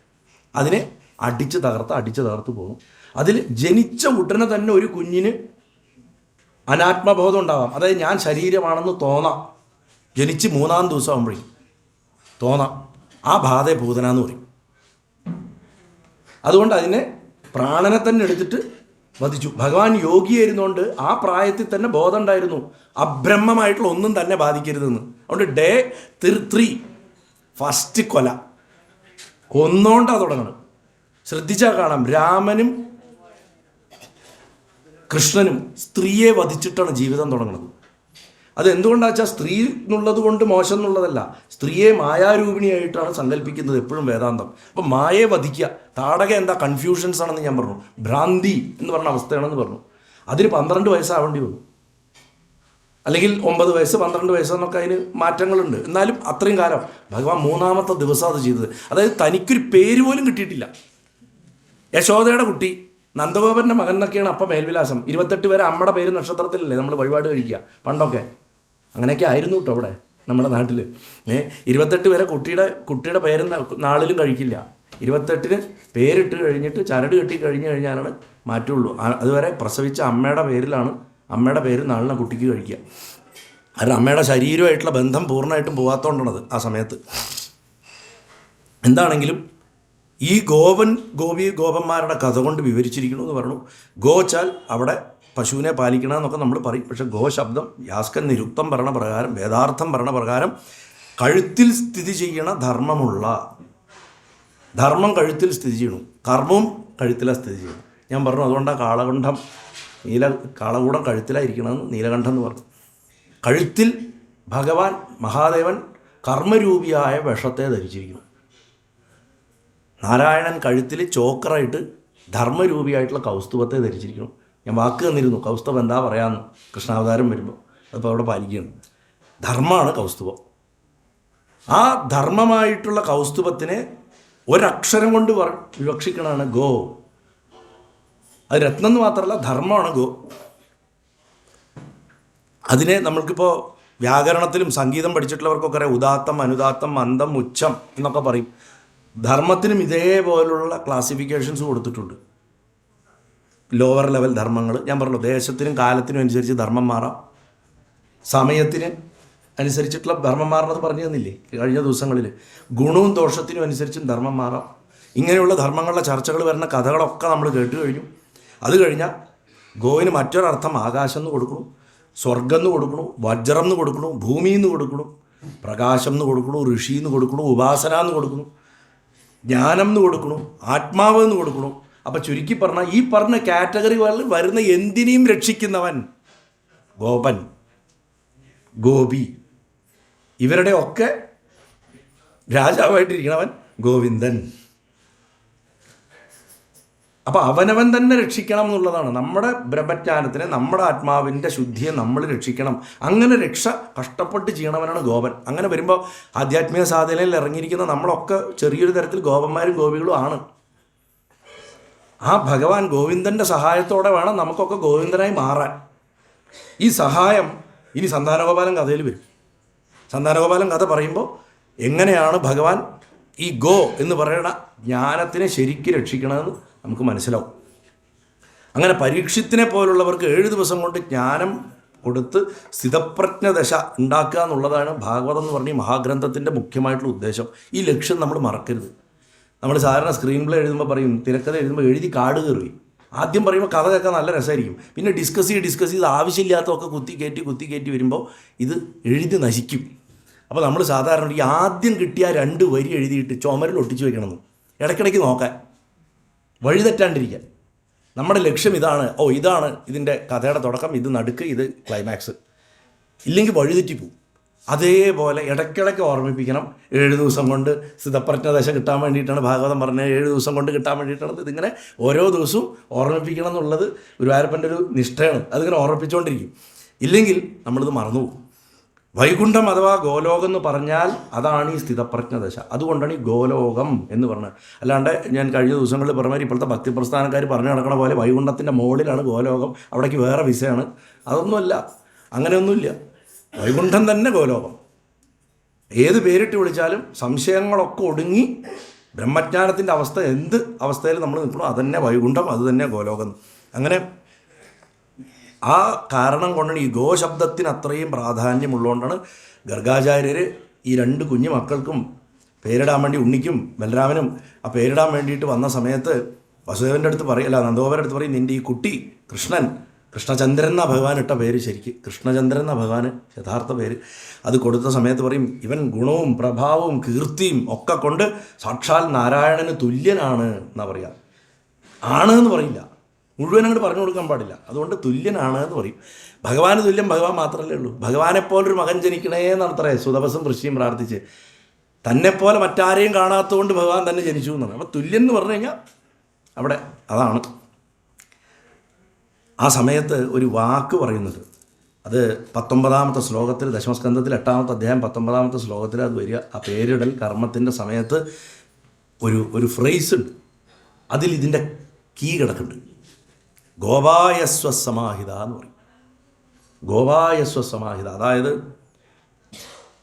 അതിനെ അടിച്ച് തകർത്ത് പോകും. അതിൽ ജനിച്ച ഉടനെ തന്നെ ഒരു കുഞ്ഞിന് അനാത്മബോധം ഉണ്ടാവാം. അതായത് ഞാൻ ശരീരമാണെന്ന് തോന്നാം. ജനിച്ച് 3-ാം ദിവസം ആകുമ്പോഴേക്കും തോന്നാം. ആ ബാധയെ ഭൂതന എന്ന് പറയും. അതുകൊണ്ട് അതിനെ പ്രാണനെ തന്നെ എടുത്തിട്ട് വധിച്ചു. ഭഗവാൻ യോഗിയായിരുന്നുകൊണ്ട് ആ പ്രായത്തിൽ തന്നെ ബോധം ഉണ്ടായിരുന്നു അബ്രഹ്മമായിട്ടുള്ള ഒന്നും തന്നെ ബാധിക്കരുതെന്ന്. അതുകൊണ്ട് ഡേ 3 ഫസ്റ്റ് കൊല കൊന്നോണ്ടാണ് തുടങ്ങണം. ശ്രദ്ധിച്ചാൽ കാണാം, രാമനും കൃഷ്ണനും സ്ത്രീയെ വധിച്ചിട്ടാണ് ജീവിതം തുടങ്ങുന്നത്. അതെന്തുകൊണ്ടാ വെച്ചാൽ സ്ത്രീ എന്നുള്ളത് കൊണ്ട് മോശം എന്നുള്ളതല്ല, സ്ത്രീയെ മായാരൂപിണിയായിട്ടാണ് സങ്കല്പിക്കുന്നത് എപ്പോഴും വേദാന്തം. അപ്പം മായയെ വധിക്കുക, താടക എന്താ കൺഫ്യൂഷൻസ് ആണെന്ന് ഞാൻ പറഞ്ഞു, ഭ്രാന്തി എന്ന് പറഞ്ഞ അവസ്ഥയാണെന്ന് പറഞ്ഞു. അതിന് 12 വയസ്സാവേണ്ടി വന്നു, അല്ലെങ്കിൽ 9 വയസ്സ് 12 വയസ്സെന്നൊക്കെ അതിന് മാറ്റങ്ങളുണ്ട്. എന്നാലും അത്രയും കാലം ഭഗവാൻ 3-ാമത്തെ ദിവസം അത് ചെയ്തത്. അതായത് തനിക്കൊരു പേര് പോലും കിട്ടിയിട്ടില്ല. യശോദയുടെ കുട്ടി, നന്ദഗോപൻ്റെ മകൻ എന്നൊക്കെയാണ് അപ്പം മേൽവിലാസം. 28 വരെ അമ്മയുടെ പേര് നക്ഷത്രത്തിലല്ലേ നമ്മൾ വഴിപാട് കഴിക്കുക പണ്ടൊക്കെ. അങ്ങനെയൊക്കെ ആയിരുന്നു കേട്ടോ അവിടെ നമ്മുടെ നാട്ടിൽ. 28 വരെ കുട്ടിയുടെ പേരും നാളിലും കഴിക്കില്ല. 28-ന് പേരിട്ട് കഴിഞ്ഞിട്ട് ചരട് കെട്ടി കഴിഞ്ഞ് കഴിഞ്ഞാലാണ് മാറ്റുള്ളൂ. അതുവരെ പ്രസവിച്ച അമ്മയുടെ പേരിലാണ്, അമ്മയുടെ പേര് നാളിനെ കുട്ടിക്ക് കഴിക്കുക. കാരണം അമ്മയുടെ ശരീരമായിട്ടുള്ള ബന്ധം പൂർണ്ണമായിട്ടും പോകാത്തോണ്ടാണത് ആ സമയത്ത്. എന്താണെങ്കിലും ഈ ഗോപന്മാരുടെ കഥ കൊണ്ട് വിവരിച്ചിരിക്കണമെന്ന് പറഞ്ഞു. ഗോച്ചാൽ അവിടെ പശുവിനെ പാലിക്കണമെന്നൊക്കെ നമ്മൾ പറയും. പക്ഷേ ഗോ ശബ്ദം യാസ്കൻ നിരുക്തം പറഞ്ഞ പ്രകാരം, വേദാർത്ഥം പറഞ്ഞ പ്രകാരം കഴുത്തിൽ സ്ഥിതി ചെയ്യണ ധർമ്മം കഴുത്തിൽ സ്ഥിതി ചെയ്യണം, കർമ്മവും കഴുത്തിലാണ് സ്ഥിതി ചെയ്യണം. ഞാൻ പറഞ്ഞു അതുകൊണ്ടാണ് കാളകൂടം കഴുത്തിലായിരിക്കണമെന്ന് നീലകണ്ഠം എന്ന് പറഞ്ഞു. കഴുത്തിൽ ഭഗവാൻ മഹാദേവൻ കർമ്മരൂപിയായ വിഷത്തെ ധരിച്ചിരിക്കുന്നു. നാരായണൻ കഴുത്തിൽ ചോക്കറായിട്ട് ധർമ്മരൂപിയായിട്ടുള്ള കൗസ്തുഭത്തെ ധരിച്ചിരിക്കണം. ഞാൻ വാക്ക് തന്നിരുന്നു കൗസ്തുഭം എന്താ പറയാമെന്ന് കൃഷ്ണാവതാരം വരുമ്പോൾ. അതിപ്പോൾ അവിടെ പാലിക്കുകയാണ്. ധർമ്മമാണ് കൗസ്തുഭം. ആ ധർമ്മമായിട്ടുള്ള കൗസ്തുഭത്തിനെ ഒരക്ഷരം കൊണ്ട് വിവക്ഷിക്കണതാണ് ഗോ. അത് രത്നം എന്ന് മാത്രമല്ല ധർമ്മമാണ് ഗോ. അതിനെ നമ്മൾക്കിപ്പോൾ വ്യാകരണത്തിലും സംഗീതം പഠിച്ചിട്ടുള്ളവർക്കൊക്കെ അറിയാം. ഉദാത്തം, അനുദാത്തം, മന്ദം, ഉച്ചം എന്നൊക്കെ പറയും. ധർമ്മത്തിനും ഇതേപോലുള്ള ക്ലാസിഫിക്കേഷൻസ് കൊടുത്തിട്ടുണ്ട്. ലോവർ ലെവൽ ധർമ്മങ്ങൾ ഞാൻ പറഞ്ഞു. ദേശത്തിനും കാലത്തിനും അനുസരിച്ച് ധർമ്മം മാറാം, സമയത്തിന് അനുസരിച്ചിട്ടുള്ള ധർമ്മം മാറുന്നത് പറഞ്ഞു തന്നില്ലേ കഴിഞ്ഞ ദിവസങ്ങളിൽ. ഗുണവും ദോഷത്തിനും അനുസരിച്ചും ധർമ്മം മാറാം. ഇങ്ങനെയുള്ള ധർമ്മങ്ങളുടെ ചർച്ചകൾ വരുന്ന കഥകളൊക്കെ നമ്മൾ കേട്ട് കഴിഞ്ഞു. അത് കഴിഞ്ഞാൽ ഗോവിന് മറ്റൊരർത്ഥം ആകാശം എന്ന് കൊടുക്കണം, സ്വർഗം എന്ന് കൊടുക്കണം, വജ്രം എന്ന് കൊടുക്കണം, ഭൂമി എന്ന് കൊടുക്കണം, പ്രകാശം എന്ന് കൊടുക്കണം, ഋഷി എന്ന് കൊടുക്കണം, ഉപാസന എന്ന് കൊടുക്കണം, ജ്ഞാനം എന്ന് കൊടുക്കണം, ആത്മാവ് എന്ന് കൊടുക്കണം. അപ്പം ചുരുക്കി പറഞ്ഞാൽ ഈ പറഞ്ഞ കാറ്റഗറികളിൽ വരുന്ന എന്തിനേയും രക്ഷിക്കുന്നവൻ ഗോപൻ, ഗോപി, ഇവരുടെ ഒക്കെ രാജാവായിട്ടിരിക്കണവൻ ഗോവിന്ദൻ. അപ്പോൾ അവനവൻ തന്നെ രക്ഷിക്കണം എന്നുള്ളതാണ്. നമ്മുടെ ബ്രഹ്മജ്ഞാനത്തിനെ, നമ്മുടെ ആത്മാവിൻ്റെ ശുദ്ധിയെ നമ്മൾ രക്ഷിക്കണം. അങ്ങനെ രക്ഷ കഷ്ടപ്പെട്ട് ചെയ്യണവനാണ് ഗോപൻ. അങ്ങനെ വരുമ്പോൾ ആധ്യാത്മിക സാധനയിൽ ഇറങ്ങിയിരിക്കുന്ന നമ്മളൊക്കെ ചെറിയൊരു തരത്തിൽ ഗോപന്മാരും ഗോപികളും ആണ്. ആ ഭഗവാൻ ഗോവിന്ദൻ്റെ സഹായത്തോടെ വേണം നമുക്കൊക്കെ ഗോവിന്ദനായി മാറാൻ. ഈ സഹായം ഇനി സന്താനഗോപാലൻ കഥയിൽ വരും. സന്താനഗോപാലൻ കഥ പറയുമ്പോൾ എങ്ങനെയാണ് ഭഗവാൻ ഈ ഗോ എന്ന് പറയുന്ന ജ്ഞാനത്തിനെ ശരിക്കും രക്ഷിക്കണമെന്ന് നമുക്ക് മനസ്സിലാവും. അങ്ങനെ പരീക്ഷത്തിനെ പോലുള്ളവർക്ക് 7 ദിവസം കൊണ്ട് ജ്ഞാനം കൊടുത്ത് സ്ഥിതപ്രജ്ഞ ദശ ഉണ്ടാക്കുക എന്നുള്ളതാണ് ഭാഗവതം എന്ന് പറഞ്ഞ മഹാഗ്രന്ഥത്തിൻ്റെ മുഖ്യമായിട്ടുള്ള ഉദ്ദേശം. ഈ ലക്ഷ്യം നമ്മൾ മറക്കരുത്. നമ്മൾ സാധാരണ സ്ക്രീൻ പ്ലേ എഴുതുമ്പോൾ പറയും, തിരക്കഥ എഴുതുമ്പോൾ എഴുതി കാട് കയറി. ആദ്യം പറയുമ്പോൾ കഥ കേൾക്കാൻ നല്ല രസമായിരിക്കും. പിന്നെ ഡിസ്കസ് ചെയ്ത് ആവശ്യമില്ലാത്തതൊക്കെ കുത്തി കയറ്റി വരുമ്പോൾ ഇത് എഴുതി നശിക്കും. അപ്പോൾ നമ്മൾ സാധാരണ ഈ ആദ്യം കിട്ടിയ 2 വരി എഴുതിയിട്ട് ചുമരിൽ ഒട്ടിച്ച് വെക്കണമെന്ന് ഇടയ്ക്കിടയ്ക്ക് നോക്കാൻ, വഴി തെറ്റാണ്ടിരിക്കാൻ. നമ്മുടെ ലക്ഷ്യം ഇതാണ്. ഇതാണ് ഇതിൻ്റെ കഥയുടെ തുടക്കം, ഇത് നടുക്ക്, ഇത് ക്ലൈമാക്സ്. ഇല്ലെങ്കിൽ വഴിതെറ്റിപ്പോവും. അതേപോലെ ഇടയ്ക്കിടയ്ക്ക് ഓർമ്മിപ്പിക്കണം. 7 ദിവസം കൊണ്ട് സ്ഥിതപ്രജ്ഞ ദശ കിട്ടാൻ വേണ്ടിയിട്ടാണ് ഭാഗവതം പറഞ്ഞത്. 7 ദിവസം കൊണ്ട് കിട്ടാൻ വേണ്ടിയിട്ടാണ്. ഇതിങ്ങനെ ഓരോ ദിവസവും ഓർമ്മിപ്പിക്കണം എന്നുള്ളത് ഗുരുവായൂരപ്പൻ്റെ ഒരു നിഷ്ഠയാണ്. അതിങ്ങനെ ഓർമ്മിപ്പിച്ചുകൊണ്ടിരിക്കും. ഇല്ലെങ്കിൽ നമ്മളിത് മറന്നുപോകും. വൈകുണ്ഠം അഥവാ ഗോലോകം എന്ന് പറഞ്ഞാൽ അതാണ് ഈ സ്ഥിതപ്രജ്ഞദശ. അതുകൊണ്ടാണ് ഈ ഗോലോകം എന്ന് പറഞ്ഞത്. അല്ലാണ്ട് ഞാൻ കഴിഞ്ഞ ദിവസങ്ങളിൽ പറഞ്ഞ മാതിരി ഇപ്പോഴത്തെ ഭക്തി പ്രസ്ഥാനക്കാർ പറഞ്ഞു നടക്കണ പോലെ വൈകുണ്ഠത്തിൻ്റെ മുകളിലാണ് ഗോലോകം, അവിടേക്ക് വേറെ വിസയാണ്, അതൊന്നുമല്ല. അങ്ങനെയൊന്നുമില്ല. വൈകുണ്ഠം തന്നെ ഗോലോകം. ഏത് പേരിട്ട് വിളിച്ചാലും സംശയങ്ങളൊക്കെ ഒടുങ്ങി ബ്രഹ്മജ്ഞാനത്തിൻ്റെ അവസ്ഥ എന്ത് അവസ്ഥയിൽ നമ്മൾ നിൽക്കണോ അതന്നെ വൈകുണ്ഠം, അത് തന്നെ ഗോലോകം. അങ്ങനെ ആ കാരണം കൊണ്ടാണ് ഈ ഗോ ശബ്ദത്തിന് അത്രയും പ്രാധാന്യമുള്ളതുകൊണ്ടാണ് ഗർഗാചാര്യർ ഈ 2 കുഞ്ഞു മക്കൾക്കും പേരിടാൻ വേണ്ടി, ഉണ്ണിക്കും ബലരാമനും ആ പേരിടാൻ വേണ്ടിയിട്ട് വന്ന സമയത്ത് വസുദേവൻ്റെ അടുത്ത് പറയല്ല, നന്ദഗോപരുടെ അടുത്ത് പറയും, നിൻ്റെ ഈ കുട്ടി കൃഷ്ണചന്ദ്രൻ എന്നാ ഭഗവാൻ ഇട്ട പേര്, ശരിക്ക് കൃഷ്ണചന്ദ്രൻ എന്നാ ഭഗവാൻ യഥാർത്ഥ പേര്. അത് കൊടുത്ത സമയത്ത് പറയും, ഇവൻ ഗുണവും പ്രഭാവവും കീർത്തിയും ഒക്കെ കൊണ്ട് സാക്ഷാൽ നാരായണന് തുല്യനാണ് എന്നാ പറയുക. ആണ് എന്ന് പറയില്ല, മുഴുവൻ അങ്ങോട്ട് പറഞ്ഞു കൊടുക്കാൻ പാടില്ല. അതുകൊണ്ട് തുല്യനാണ് എന്ന് പറയും. ഭഗവാന് തുല്യം ഭഗവാൻ മാത്രമല്ലേ ഉള്ളൂ. ഭഗവാനെപ്പോലൊരു മകൻ ജനിക്കണേ എന്നത്രേ സുതപസും ഋഷിയും പ്രാർത്ഥിച്ച്. തന്നെപ്പോലെ മറ്റാരെയും കാണാത്തതുകൊണ്ട് ഭഗവാൻ തന്നെ ജനിച്ചു എന്നാണ്. അപ്പോൾ തുല്യൻ എന്ന് പറഞ്ഞു കഴിഞ്ഞാൽ അവിടെ അതാണ്. ആ സമയത്ത് ഒരു വാക്ക് പറയുന്നുണ്ട്. അത് 19ാമത്തെ ശ്ലോകത്തിൽ, ദശമസ്കന്ധത്തിൽ 8ാമത്തെ അധ്യായം 19ാമത്തെ ശ്ലോകത്തിൽ അത് വരിക. ആ പേരിടൽ കർമ്മത്തിൻ്റെ സമയത്ത് ഒരു ഫ്രേസ് ഉണ്ട്. അതിൽ ഇതിൻ്റെ കീ കിടക്കുന്നുണ്ട്. ഗോപായസ്വസമാഹിത എന്ന് പറയും. ഗോപായസ്വസമാഹിത, അതായത്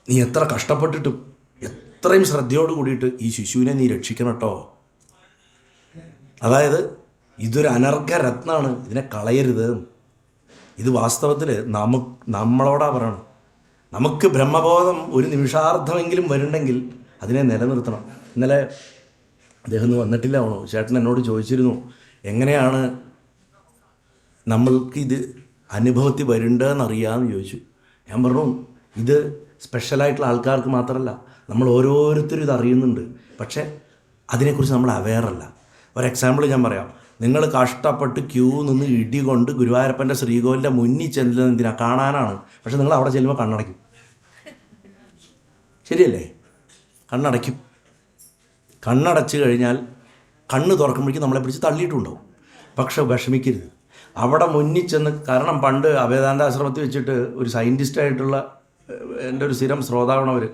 നീ എത്ര കഷ്ടപ്പെട്ടിട്ടും എത്രയും ശ്രദ്ധയോട് കൂടിയിട്ട് ഈ ശിശുവിനെ നീ രക്ഷിക്കണം കേട്ടോ. അതായത് ഇതൊരു അനർഘരത്നാണ്, ഇതിനെ കളയരുത്. ഇത് വാസ്തവത്തിൽ നമ്മളോടാ പറയണം. നമുക്ക് ബ്രഹ്മബോധം ഒരു നിമിഷാർദ്ധമെങ്കിലും വരുന്നുണ്ടെങ്കിൽ അതിനെ നിലനിർത്തണം. ഇന്നലെ അദ്ദേഹം ഒന്നും വന്നിട്ടില്ല, ആണോ ചേട്ടൻ എന്നോട് ചോദിച്ചിരുന്നു, എങ്ങനെയാണ് നമ്മൾക്കിത് അനുഭവത്തിൽ വരേണ്ടതെന്ന് അറിയാമെന്ന് ചോദിച്ചു. ഞാൻ പറഞ്ഞു, ഇത് സ്പെഷ്യലായിട്ടുള്ള ആൾക്കാർക്ക് മാത്രമല്ല, നമ്മൾ ഓരോരുത്തരും ഇത് അറിയുന്നുണ്ട്, പക്ഷേ അതിനെക്കുറിച്ച് നമ്മൾ അവെയറല്ല. ഒരു എക്സാമ്പിൾ ഞാൻ പറയാം. നിങ്ങൾ കഷ്ടപ്പെട്ട് ക്യൂ നിന്ന് ഇടി കൊണ്ട് ഗുരുവായൂരപ്പൻ്റെ ശ്രീകോവിലിൻ്റെ മുന്നിൽ ചെല്ലുന്നത് എന്തിനാ? കാണാനാണ്. പക്ഷെ നിങ്ങൾ അവിടെ ചെല്ലുമ്പോൾ കണ്ണടയ്ക്കും. ശരിയല്ലേ? കണ്ണടയ്ക്കും. കണ്ണടച്ച് കഴിഞ്ഞാൽ കണ്ണ് തുറക്കുമ്പോഴേക്കും നമ്മളെ പിടിച്ച് തള്ളിയിട്ടുണ്ടാവും. പക്ഷെ വിഷമിക്കരുത്, അവിടെ മുന്നിൽ ചെന്ന്. കാരണം പണ്ട് അഭേദാനന്ദ ആശ്രമത്തിൽ വെച്ചിട്ട് ഒരു സയൻറ്റിസ്റ്റായിട്ടുള്ള എൻ്റെ ഒരു സ്ഥിരം ശ്രോതാവാണ്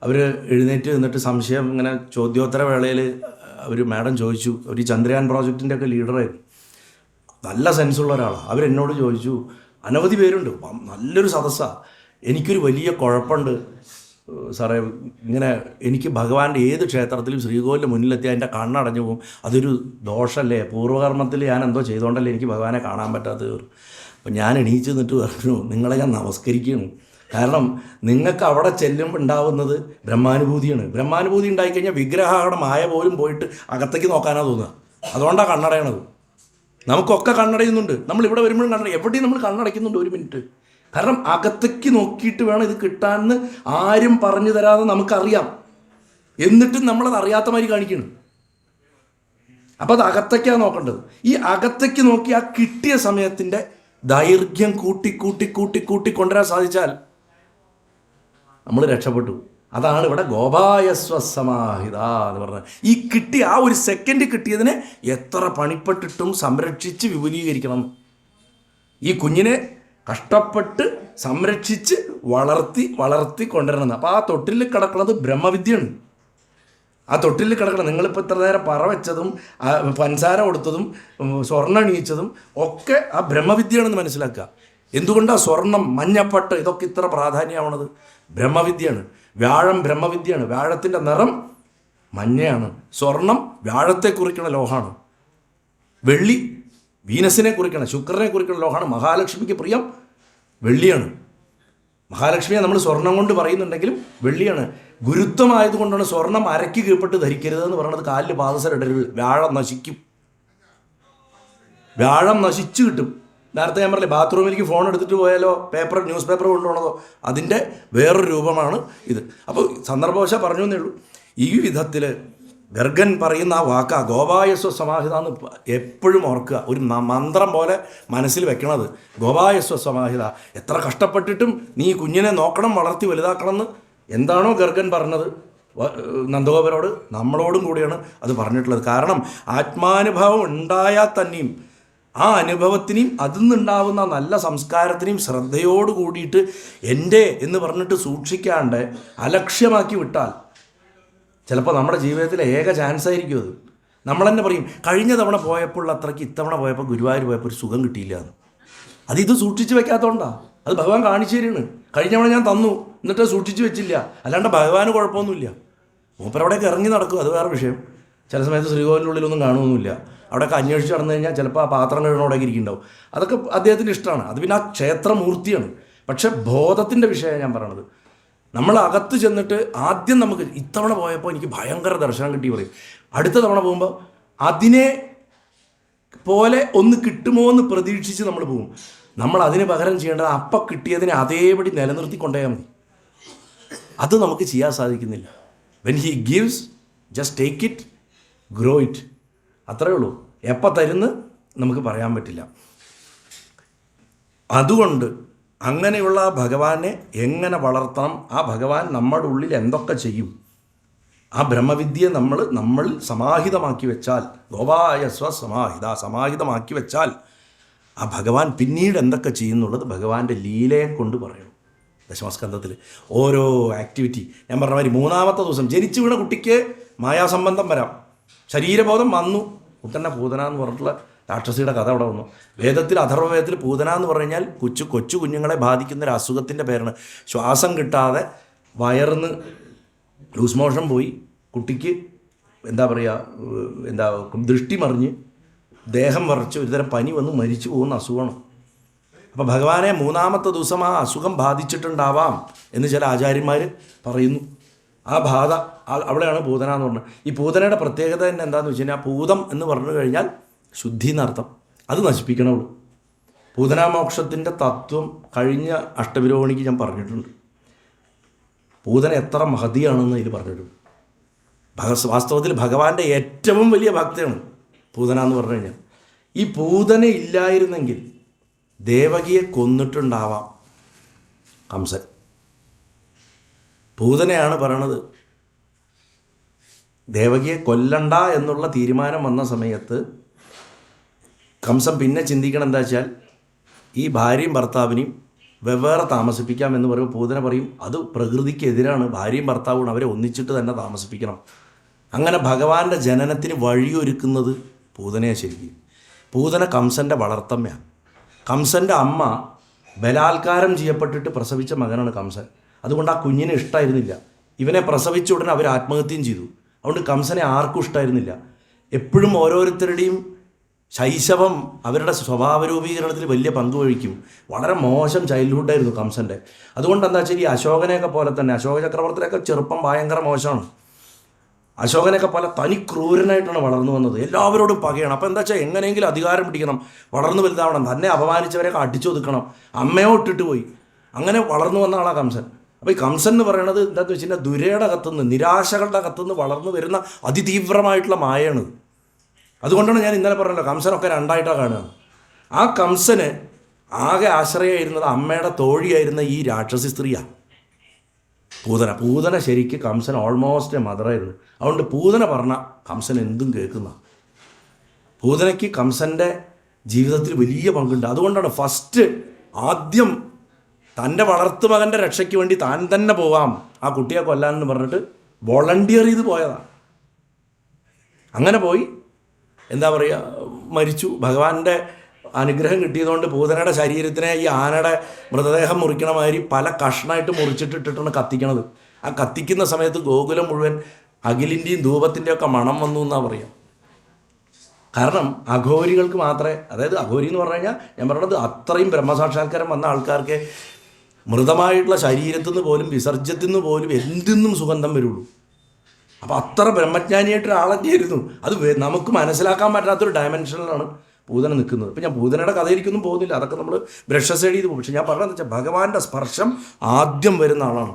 അവർ എഴുന്നേറ്റ് നിന്നിട്ട് സംശയം ഇങ്ങനെ ചോദ്യോത്തര വേളയിൽ മാഡം ചോദിച്ചു. ഒരു ചന്ദ്രയാൻ പ്രോജക്റ്റിൻ്റെ ഒക്കെ ലീഡറായിരുന്നു, നല്ല സെൻസുള്ള ഒരാളാണ്. അവരെന്നോട് ചോദിച്ചു, അനവധി പേരുണ്ട്, നല്ലൊരു സദസ്സാണ്, എനിക്കൊരു വലിയ കുഴപ്പമുണ്ട് സാറേ, ഇങ്ങനെ എനിക്ക് ഭഗവാന്റെ ഏത് ക്ഷേത്രത്തിലും ശ്രീകോവിലിൻ്റെ മുന്നിലെത്തി അതിൻ്റെ കണ്ണടഞ്ഞു പോകും, അതൊരു ദോഷമല്ലേ, പൂർവ്വകർമ്മത്തിൽ ഞാൻ എന്തോ ചെയ്തുകൊണ്ടല്ലേ എനിക്ക് ഭഗവാനെ കാണാൻ പറ്റാത്തത്. അപ്പം ഞാൻ എണീച്ച് നിന്നിട്ട് പറഞ്ഞു, നിങ്ങളെ ഞാൻ നമസ്കരിക്കുന്നു. കാരണം നിങ്ങൾക്ക് അവിടെ ചെല്ലുമ്പോൾ ഉണ്ടാവുന്നത് ബ്രഹ്മാനുഭൂതിയാണ്. ബ്രഹ്മാനുഭൂതി ഉണ്ടായിക്കഴിഞ്ഞാൽ വിഗ്രഹമായ പോലും പോയിട്ട് അകത്തേക്ക് നോക്കാനാണ് തോന്നുക. അതുകൊണ്ടാണ് കണ്ണടയണത്. നമുക്കൊക്കെ കണ്ണടയുന്നുണ്ട്, നമ്മളിവിടെ വരുമ്പോഴും എവിടെയും നമ്മൾ കണ്ണടയ്ക്കുന്നുണ്ട് 1 മിനിറ്റ്. കാരണം അകത്തേക്ക് നോക്കിയിട്ട് വേണം ഇത് കിട്ടാമെന്ന് ആരും പറഞ്ഞു തരാതെ നമുക്കറിയാം. എന്നിട്ടും നമ്മളത് അറിയാത്ത മാതിരി കാണിക്കണം. അപ്പോൾ അത് അകത്തേക്കാണ് നോക്കേണ്ടത്. ഈ അകത്തേക്ക് നോക്കി ആ കിട്ടിയ സമയത്തിൻ്റെ ദൈർഘ്യം കൂട്ടി കൂട്ടി കൂട്ടി കൂട്ടി കൊണ്ടുവരാൻ സാധിച്ചാൽ നമ്മൾ രക്ഷപ്പെട്ടു. അതാണ് ഇവിടെ ഗോപായസ്വസമാഹിത എന്ന് പറഞ്ഞത്. ഈ കിട്ടിയ ആ ഒരു സെക്കൻഡ് കിട്ടിയതിനെ എത്ര പണിപ്പെട്ടിട്ടും സംരക്ഷിച്ച് വിപുലീകരിക്കണം. ഈ കുഞ്ഞിനെ കഷ്ടപ്പെട്ട് സംരക്ഷിച്ച് വളർത്തി കൊണ്ടുവരണം. അപ്പോൾ ആ തൊട്ടിൽ കിടക്കുന്നത് ബ്രഹ്മവിദ്യയാണ്. ആ തൊട്ടിൽ കിടക്കണം. നിങ്ങളിപ്പോൾ ഇത്ര നേരം പറ വെച്ചതും പഞ്ചസാര കൊടുത്തതും സ്വർണ്ണം അണിയിച്ചതും ഒക്കെ ആ ബ്രഹ്മവിദ്യയാണെന്ന് മനസ്സിലാക്കുക. എന്തുകൊണ്ടാണ് സ്വർണം, മഞ്ഞപ്പട്ട് ഇതൊക്കെ ഇത്ര പ്രാധാന്യമാവണത്? ബ്രഹ്മവിദ്യയാണ്. വ്യാഴം ബ്രഹ്മവിദ്യയാണ്. വ്യാഴത്തിൻ്റെ നിറം മഞ്ഞയാണ്. സ്വർണം വ്യാഴത്തെ കുറിക്കണ ലോഹമാണ്. വെള്ളി വീനസിനെ കുറിക്കണ, ശുക്രനെ കുറിക്കണ ലോഹമാണ്. മഹാലക്ഷ്മിക്ക് പ്രിയം വെള്ളിയാണ്. മഹാലക്ഷ്മിയെ നമ്മൾ സ്വർണം കൊണ്ട് പറയുന്നുണ്ടെങ്കിലും വെള്ളിയാണ്. ഗുരുത്വമായതുകൊണ്ടാണ് സ്വർണം അരയ്ക്ക് കീഴ്പ്പെട്ട് ധരിക്കരുതെന്ന് പറയുന്നത്. കാലിൽ പാദസരം ഇടരുത്, വ്യാഴം നശിക്കും. വ്യാഴം നശിച്ചു കിട്ടും. നേരത്തെ ഞാൻ പറഞ്ഞില്ലേ, ബാത്റൂമിലേക്ക് ഫോൺ എടുത്തിട്ട് പോയാലോ ന്യൂസ് പേപ്പർ കൊണ്ടുപോകണതോ, അതിൻ്റെ വേറൊരു രൂപമാണ് ഇത്. അപ്പോൾ സന്ദർഭവശാൽ പറഞ്ഞു എന്നേ ഉള്ളൂ. ഈ വിധത്തിൽ ഗർഗൻ പറയുന്ന ആ വാക്കാ ഗോപായസ്വ സമാഹിത എന്ന് എപ്പോഴും ഓർക്കുക. ഒരു മന്ത്രം പോലെ മനസ്സിൽ വെക്കണത്. ഗോപായസ്വ സമാഹിത. എത്ര കഷ്ടപ്പെട്ടിട്ടും നീ കുഞ്ഞിനെ നോക്കണം, വളർത്തി വലുതാക്കണം എന്ന് എന്താണോ ഗർഗൻ പറഞ്ഞത് നന്ദഗോപരോട്, നമ്മളോടും കൂടിയാണ് അത് പറഞ്ഞിട്ടുള്ളത്. കാരണം ആത്മാനുഭവം ഉണ്ടായാൽ തന്നെയും ആ അനുഭവത്തിനെയും അതിൽ നിന്നുണ്ടാവുന്ന നല്ല സംസ്കാരത്തിനെയും ശ്രദ്ധയോട് കൂടിയിട്ട് എൻ്റെ എന്ന് പറഞ്ഞിട്ട് സൂക്ഷിക്കാണ്ട് അലക്ഷ്യമാക്കി വിട്ടാൽ ചിലപ്പോൾ നമ്മുടെ ജീവിതത്തിലെ ഏക ചാൻസ് ആയിരിക്കും അത്. നമ്മൾ തന്നെ പറയും, കഴിഞ്ഞ തവണ പോയപ്പോൾ അത്രയ്ക്ക് ഇത്തവണ പോയപ്പോൾ ഗുരുവായൂർ പോയപ്പോൾ ഒരു സുഖം കിട്ടിയില്ല എന്ന്. ഇത് സൂക്ഷിച്ച് വെക്കാത്തതുകൊണ്ടാണ്. അത് ഭഗവാൻ കാണിച്ചു തരുകയാണ്. കഴിഞ്ഞ തവണ ഞാൻ തന്നു, എന്നിട്ട് സൂക്ഷിച്ച് വെച്ചില്ല. അല്ലാണ്ട് ഭഗവാന് കുഴപ്പമൊന്നുമില്ല. മൂപ്പരവിടെയൊക്കെ ഇറങ്ങി നടക്കും, അത് വേറെ വിഷയം. ചില സമയത്ത് ശ്രീകോവിലിനുള്ളിലൊന്നും കാണുമൊന്നുമില്ല. അവിടെയൊക്കെ അന്വേഷിച്ച് നടന്നു കഴിഞ്ഞാൽ ചിലപ്പോൾ ആ പാത്രം കഴുകണോടൊക്കെ ഇരിക്കുന്നുണ്ടാവും. അതൊക്കെ അദ്ദേഹത്തിന് ഇഷ്ടമാണ്. അത് പിന്നെ ആ ക്ഷേത്രമൂർത്തിയാണ്. പക്ഷെ ബോധത്തിൻ്റെ വിഷയമാണ് ഞാൻ പറയണത്. നമ്മൾ അകത്ത് ചെന്നിട്ട് ആദ്യം നമുക്ക് ഇത്തവണ പോയപ്പോൾ എനിക്ക് ഭയങ്കര ദർശനം കിട്ടി പറയും. അടുത്ത തവണ പോകുമ്പോൾ അതിനെ പോലെ ഒന്ന് കിട്ടുമോ എന്ന് പ്രതീക്ഷിച്ച് നമ്മൾ പോകും. നമ്മൾ അതിന് പകരം ചെയ്യേണ്ടത് അപ്പം കിട്ടിയതിനെ അതേപടി നിലനിർത്തി കൊണ്ടുപോയാൽ മതി. അത് നമുക്ക് ചെയ്യാൻ സാധിക്കുന്നില്ല. When he gives just take it, grow it, അത്രയേ ഉള്ളൂ. എപ്പോൾ തരുന്ന് നമുക്ക് പറയാൻ പറ്റില്ല. അതുകൊണ്ട് അങ്ങനെയുള്ള ഭഗവാനെ എങ്ങനെ വളർത്തണം, ആ ഭഗവാൻ നമ്മുടെ ഉള്ളിൽ എന്തൊക്കെ ചെയ്യും, ആ ബ്രഹ്മവിദ്യയെ നമ്മൾ സമാഹിതമാക്കി വെച്ചാൽ, ഗോപായ സമാഹിതമാക്കി വെച്ചാൽ ആ ഭഗവാൻ പിന്നീട് എന്തൊക്കെ ചെയ്യുന്നുള്ളത് ഭഗവാന്റെ ലീലയെ കൊണ്ട് പറയണം. ദശമസ്കന്ധത്തിൽ ഓരോ ആക്ടിവിറ്റി ഞാൻ പറഞ്ഞ മാതിരി 3-ാമത്തെ ദിവസം ജനിച്ചു വീണ കുട്ടിക്ക് മായാസംബന്ധം വരാം, ശരീരബോധം വന്നു, കുട്ടനെ പൂതന എന്ന് പറഞ്ഞിട്ടുള്ള രാക്ഷസിയുടെ കഥ അവിടെ വന്നു. വേദത്തിൽ അഥർവവേദത്തിൽ പൂതന എന്ന് പറഞ്ഞു കഴിഞ്ഞാൽ കൊച്ചു കുഞ്ഞുങ്ങളെ ബാധിക്കുന്ന ഒരു അസുഖത്തിൻ്റെ പേരാണ്. ശ്വാസം കിട്ടാതെ വയറിന്ന് ലൂസ് മോഷൻ പോയി കുട്ടിക്ക് ദൃഷ്ടി മറിഞ്ഞ് ദേഹം വറച്ച് ഒരുതരം പനി വന്ന് മരിച്ചു പോകുന്ന അസുഖമാണ്. അപ്പോൾ ഭഗവാനെ 3-ാമത്തെ ദിവസം ആ അസുഖം ബാധിച്ചിട്ടുണ്ടാവാം എന്ന് ചില ആചാര്യന്മാർ പറയുന്നു. ആ ബാധ അവിടെയാണ് പൂതന എന്ന് പറഞ്ഞത്. ഈ പൂതനയുടെ പ്രത്യേകത തന്നെ എന്താണെന്ന് വെച്ച് കഴിഞ്ഞാൽ, പൂതം എന്ന് പറഞ്ഞു കഴിഞ്ഞാൽ ശുദ്ധി എന്നർത്ഥം. അത് നശിപ്പിക്കണുള്ളൂ. പൂതനാമോക്ഷത്തിൻ്റെ തത്വം കഴിഞ്ഞ അഷ്ടവിരോഹിണിക്ക് ഞാൻ പറഞ്ഞിട്ടുണ്ട്. പൂതന എത്ര മഹതിയാണെന്ന് ഇതിൽ പറഞ്ഞിട്ടുണ്ട്. വാസ്തവത്തിൽ ഭഗവാന്റെ ഏറ്റവും വലിയ ഭക്തയാണ് പൂതന എന്ന് പറഞ്ഞു കഴിഞ്ഞാൽ. ഈ പൂതന ഇല്ലായിരുന്നെങ്കിൽ ദേവകിയെ കൊന്നിട്ടുണ്ടാവാം കംസൻ. പൂതനയാണ് പറയണത് ദേവകിയെ കൊല്ലണ്ട എന്നുള്ള തീരുമാനം വന്ന സമയത്ത് കംസൻ പിന്നെ ചിന്തിക്കണം എന്താ വെച്ചാൽ, ഈ ഭാര്യയും ഭർത്താവിനെയും വെവ്വേറെ താമസിപ്പിക്കാം പറയും. പൂതന പറയും അത് പ്രകൃതിക്കെതിരാണ്, ഭാര്യയും ഭർത്താവും അവരെ ഒന്നിച്ചിട്ട് തന്നെ താമസിപ്പിക്കണം. അങ്ങനെ ഭഗവാന്റെ ജനനത്തിന് വഴിയൊരുക്കുന്നത് പൂതനയെ. ശരിക്കും പൂതന കംസൻ്റെ വളർത്തമ്മയാണ്. കംസൻ്റെ അമ്മ ബലാത്കാരം ചെയ്യപ്പെട്ടിട്ട് പ്രസവിച്ച മകനാണ് കംസൻ. അതുകൊണ്ട് ആ കുഞ്ഞിനെ ഇഷ്ടമായിരുന്നില്ല. ഇവനെ പ്രസവിച്ച ഉടനെ അവർ ആത്മഹത്യയും ചെയ്തു. അതുകൊണ്ട് കംസനെ ആർക്കും ഇഷ്ടമായിരുന്നില്ല. എപ്പോഴും ഓരോരുത്തരുടെയും ശൈശവം അവരുടെ സ്വഭാവ രൂപീകരണത്തിൽ വലിയ പങ്ക് വഹിക്കും. വളരെ മോശം ചൈൽഡ്ഹുഡായിരുന്നു കംസൻ്റെ. അതുകൊണ്ട് എന്താ വെച്ചാൽ ഈ അശോകനെയൊക്കെ പോലെ തന്നെ, അശോക ചക്രവർത്തിയുടെയൊക്കെ ചെറുപ്പം ഭയങ്കര മോശമാണ്. അശോകനെയൊക്കെ പോലെ തനി ക്രൂരനായിട്ടാണ് വളർന്നു വന്നത്. എല്ലാവരോടും പകയാണ്. അപ്പോൾ എന്താ വെച്ചാൽ എങ്ങനെയെങ്കിലും അധികാരം പിടിക്കണം, വളർന്നു വലുതാവണം, തന്നെ അപമാനിച്ചവരെയൊക്കെ അടിച്ചു ഒതുക്കണം, അമ്മയോ ഇട്ടിട്ട് പോയി. അങ്ങനെ വളർന്നു വന്ന ആളാണ് കംസൻ. അപ്പോൾ ഈ കംസൻ എന്ന് പറയുന്നത് എന്താണെന്ന് വെച്ച് കഴിഞ്ഞാൽ ദുരയുടെ അകത്തുനിന്ന്, നിരാശകളുടെ അകത്തുനിന്ന് വളർന്നു വരുന്ന അതിതീവ്രമായിട്ടുള്ള മായയാണ്. അതുകൊണ്ടാണ് ഞാൻ ഇന്നലെ പറഞ്ഞല്ലോ കംസനൊക്കെ രണ്ടായിട്ടാണ് കാണുക. ആ കംസന് ആകെ ആശ്രയമായിരുന്നത് അമ്മയുടെ തോഴിയായിരുന്ന ഈ രാക്ഷസി സ്ത്രീയാണ് പൂതന ശരിക്ക് കംസൻ ഓൾമോസ്റ്റ് മദറായിരുന്നു. അതുകൊണ്ട് പൂതന പറഞ്ഞ കംസൻ എന്തും കേൾക്കുന്ന. പൂതനയ്ക്ക് കംസൻ്റെ ജീവിതത്തിൽ വലിയ പങ്കുണ്ട്. അതുകൊണ്ടാണ് ആദ്യം തൻ്റെ വളർത്തു മകൻ്റെ രക്ഷയ്ക്ക് വേണ്ടി താൻ തന്നെ പോവാം ആ കുട്ടിയെ കൊല്ലാനെന്ന് പറഞ്ഞിട്ട് വോളണ്ടിയർ ചെയ്ത് പോയതാണ്. അങ്ങനെ പോയി മരിച്ചു. ഭഗവാന്റെ അനുഗ്രഹം കിട്ടിയതുകൊണ്ട് പൂതനയുടെ ശരീരത്തിനെ ഈ ആനയുടെ മൃതദേഹം മുറിക്കണ മാതിരി പല കഷ്ണമായിട്ട് മുറിച്ചിട്ടിട്ടാണ് കത്തിക്കണത്. ആ കത്തിക്കുന്ന സമയത്ത് ഗോകുലം മുഴുവൻ അഖിലിൻ്റെയും ധൂപത്തിൻ്റെയും ഒക്കെ മണം വന്നു എന്നാണ് പറയുക. കാരണം അഘോരികൾക്ക് മാത്രമേ, അതായത് അഘോരി എന്ന് പറഞ്ഞു കഴിഞ്ഞാൽ ഞാൻ പറഞ്ഞത് അത്രയും ബ്രഹ്മസാക്ഷാത്കാരം വന്ന ആൾക്കാർക്ക് മൃതമായിട്ടുള്ള ശരീരത്തിൽ നിന്ന് പോലും വിസർജ്യത്തിൽ നിന്ന് പോലും എന്തിന്നും സുഗന്ധം വരുള്ളൂ. അപ്പോൾ അത്ര ബ്രഹ്മജ്ഞാനിയായിട്ടൊരാളെന്നെയായിരുന്നു. അത് നമുക്ക് മനസ്സിലാക്കാൻ പറ്റാത്തൊരു ഡയമെൻഷനിലാണ് പൂതന നിൽക്കുന്നത്. ഇപ്പം ഞാൻ പൂതനയുടെ കഥയിലേക്കൊന്നും പോകുന്നില്ല, അതൊക്കെ നമ്മൾ ബ്രഷസ് എഴുതി പോകും. പക്ഷെ ഞാൻ പറഞ്ഞതെന്ന് വെച്ചാൽ ഭഗവാന്റെ സ്പർശം ആദ്യം വരുന്ന ആളാണ്.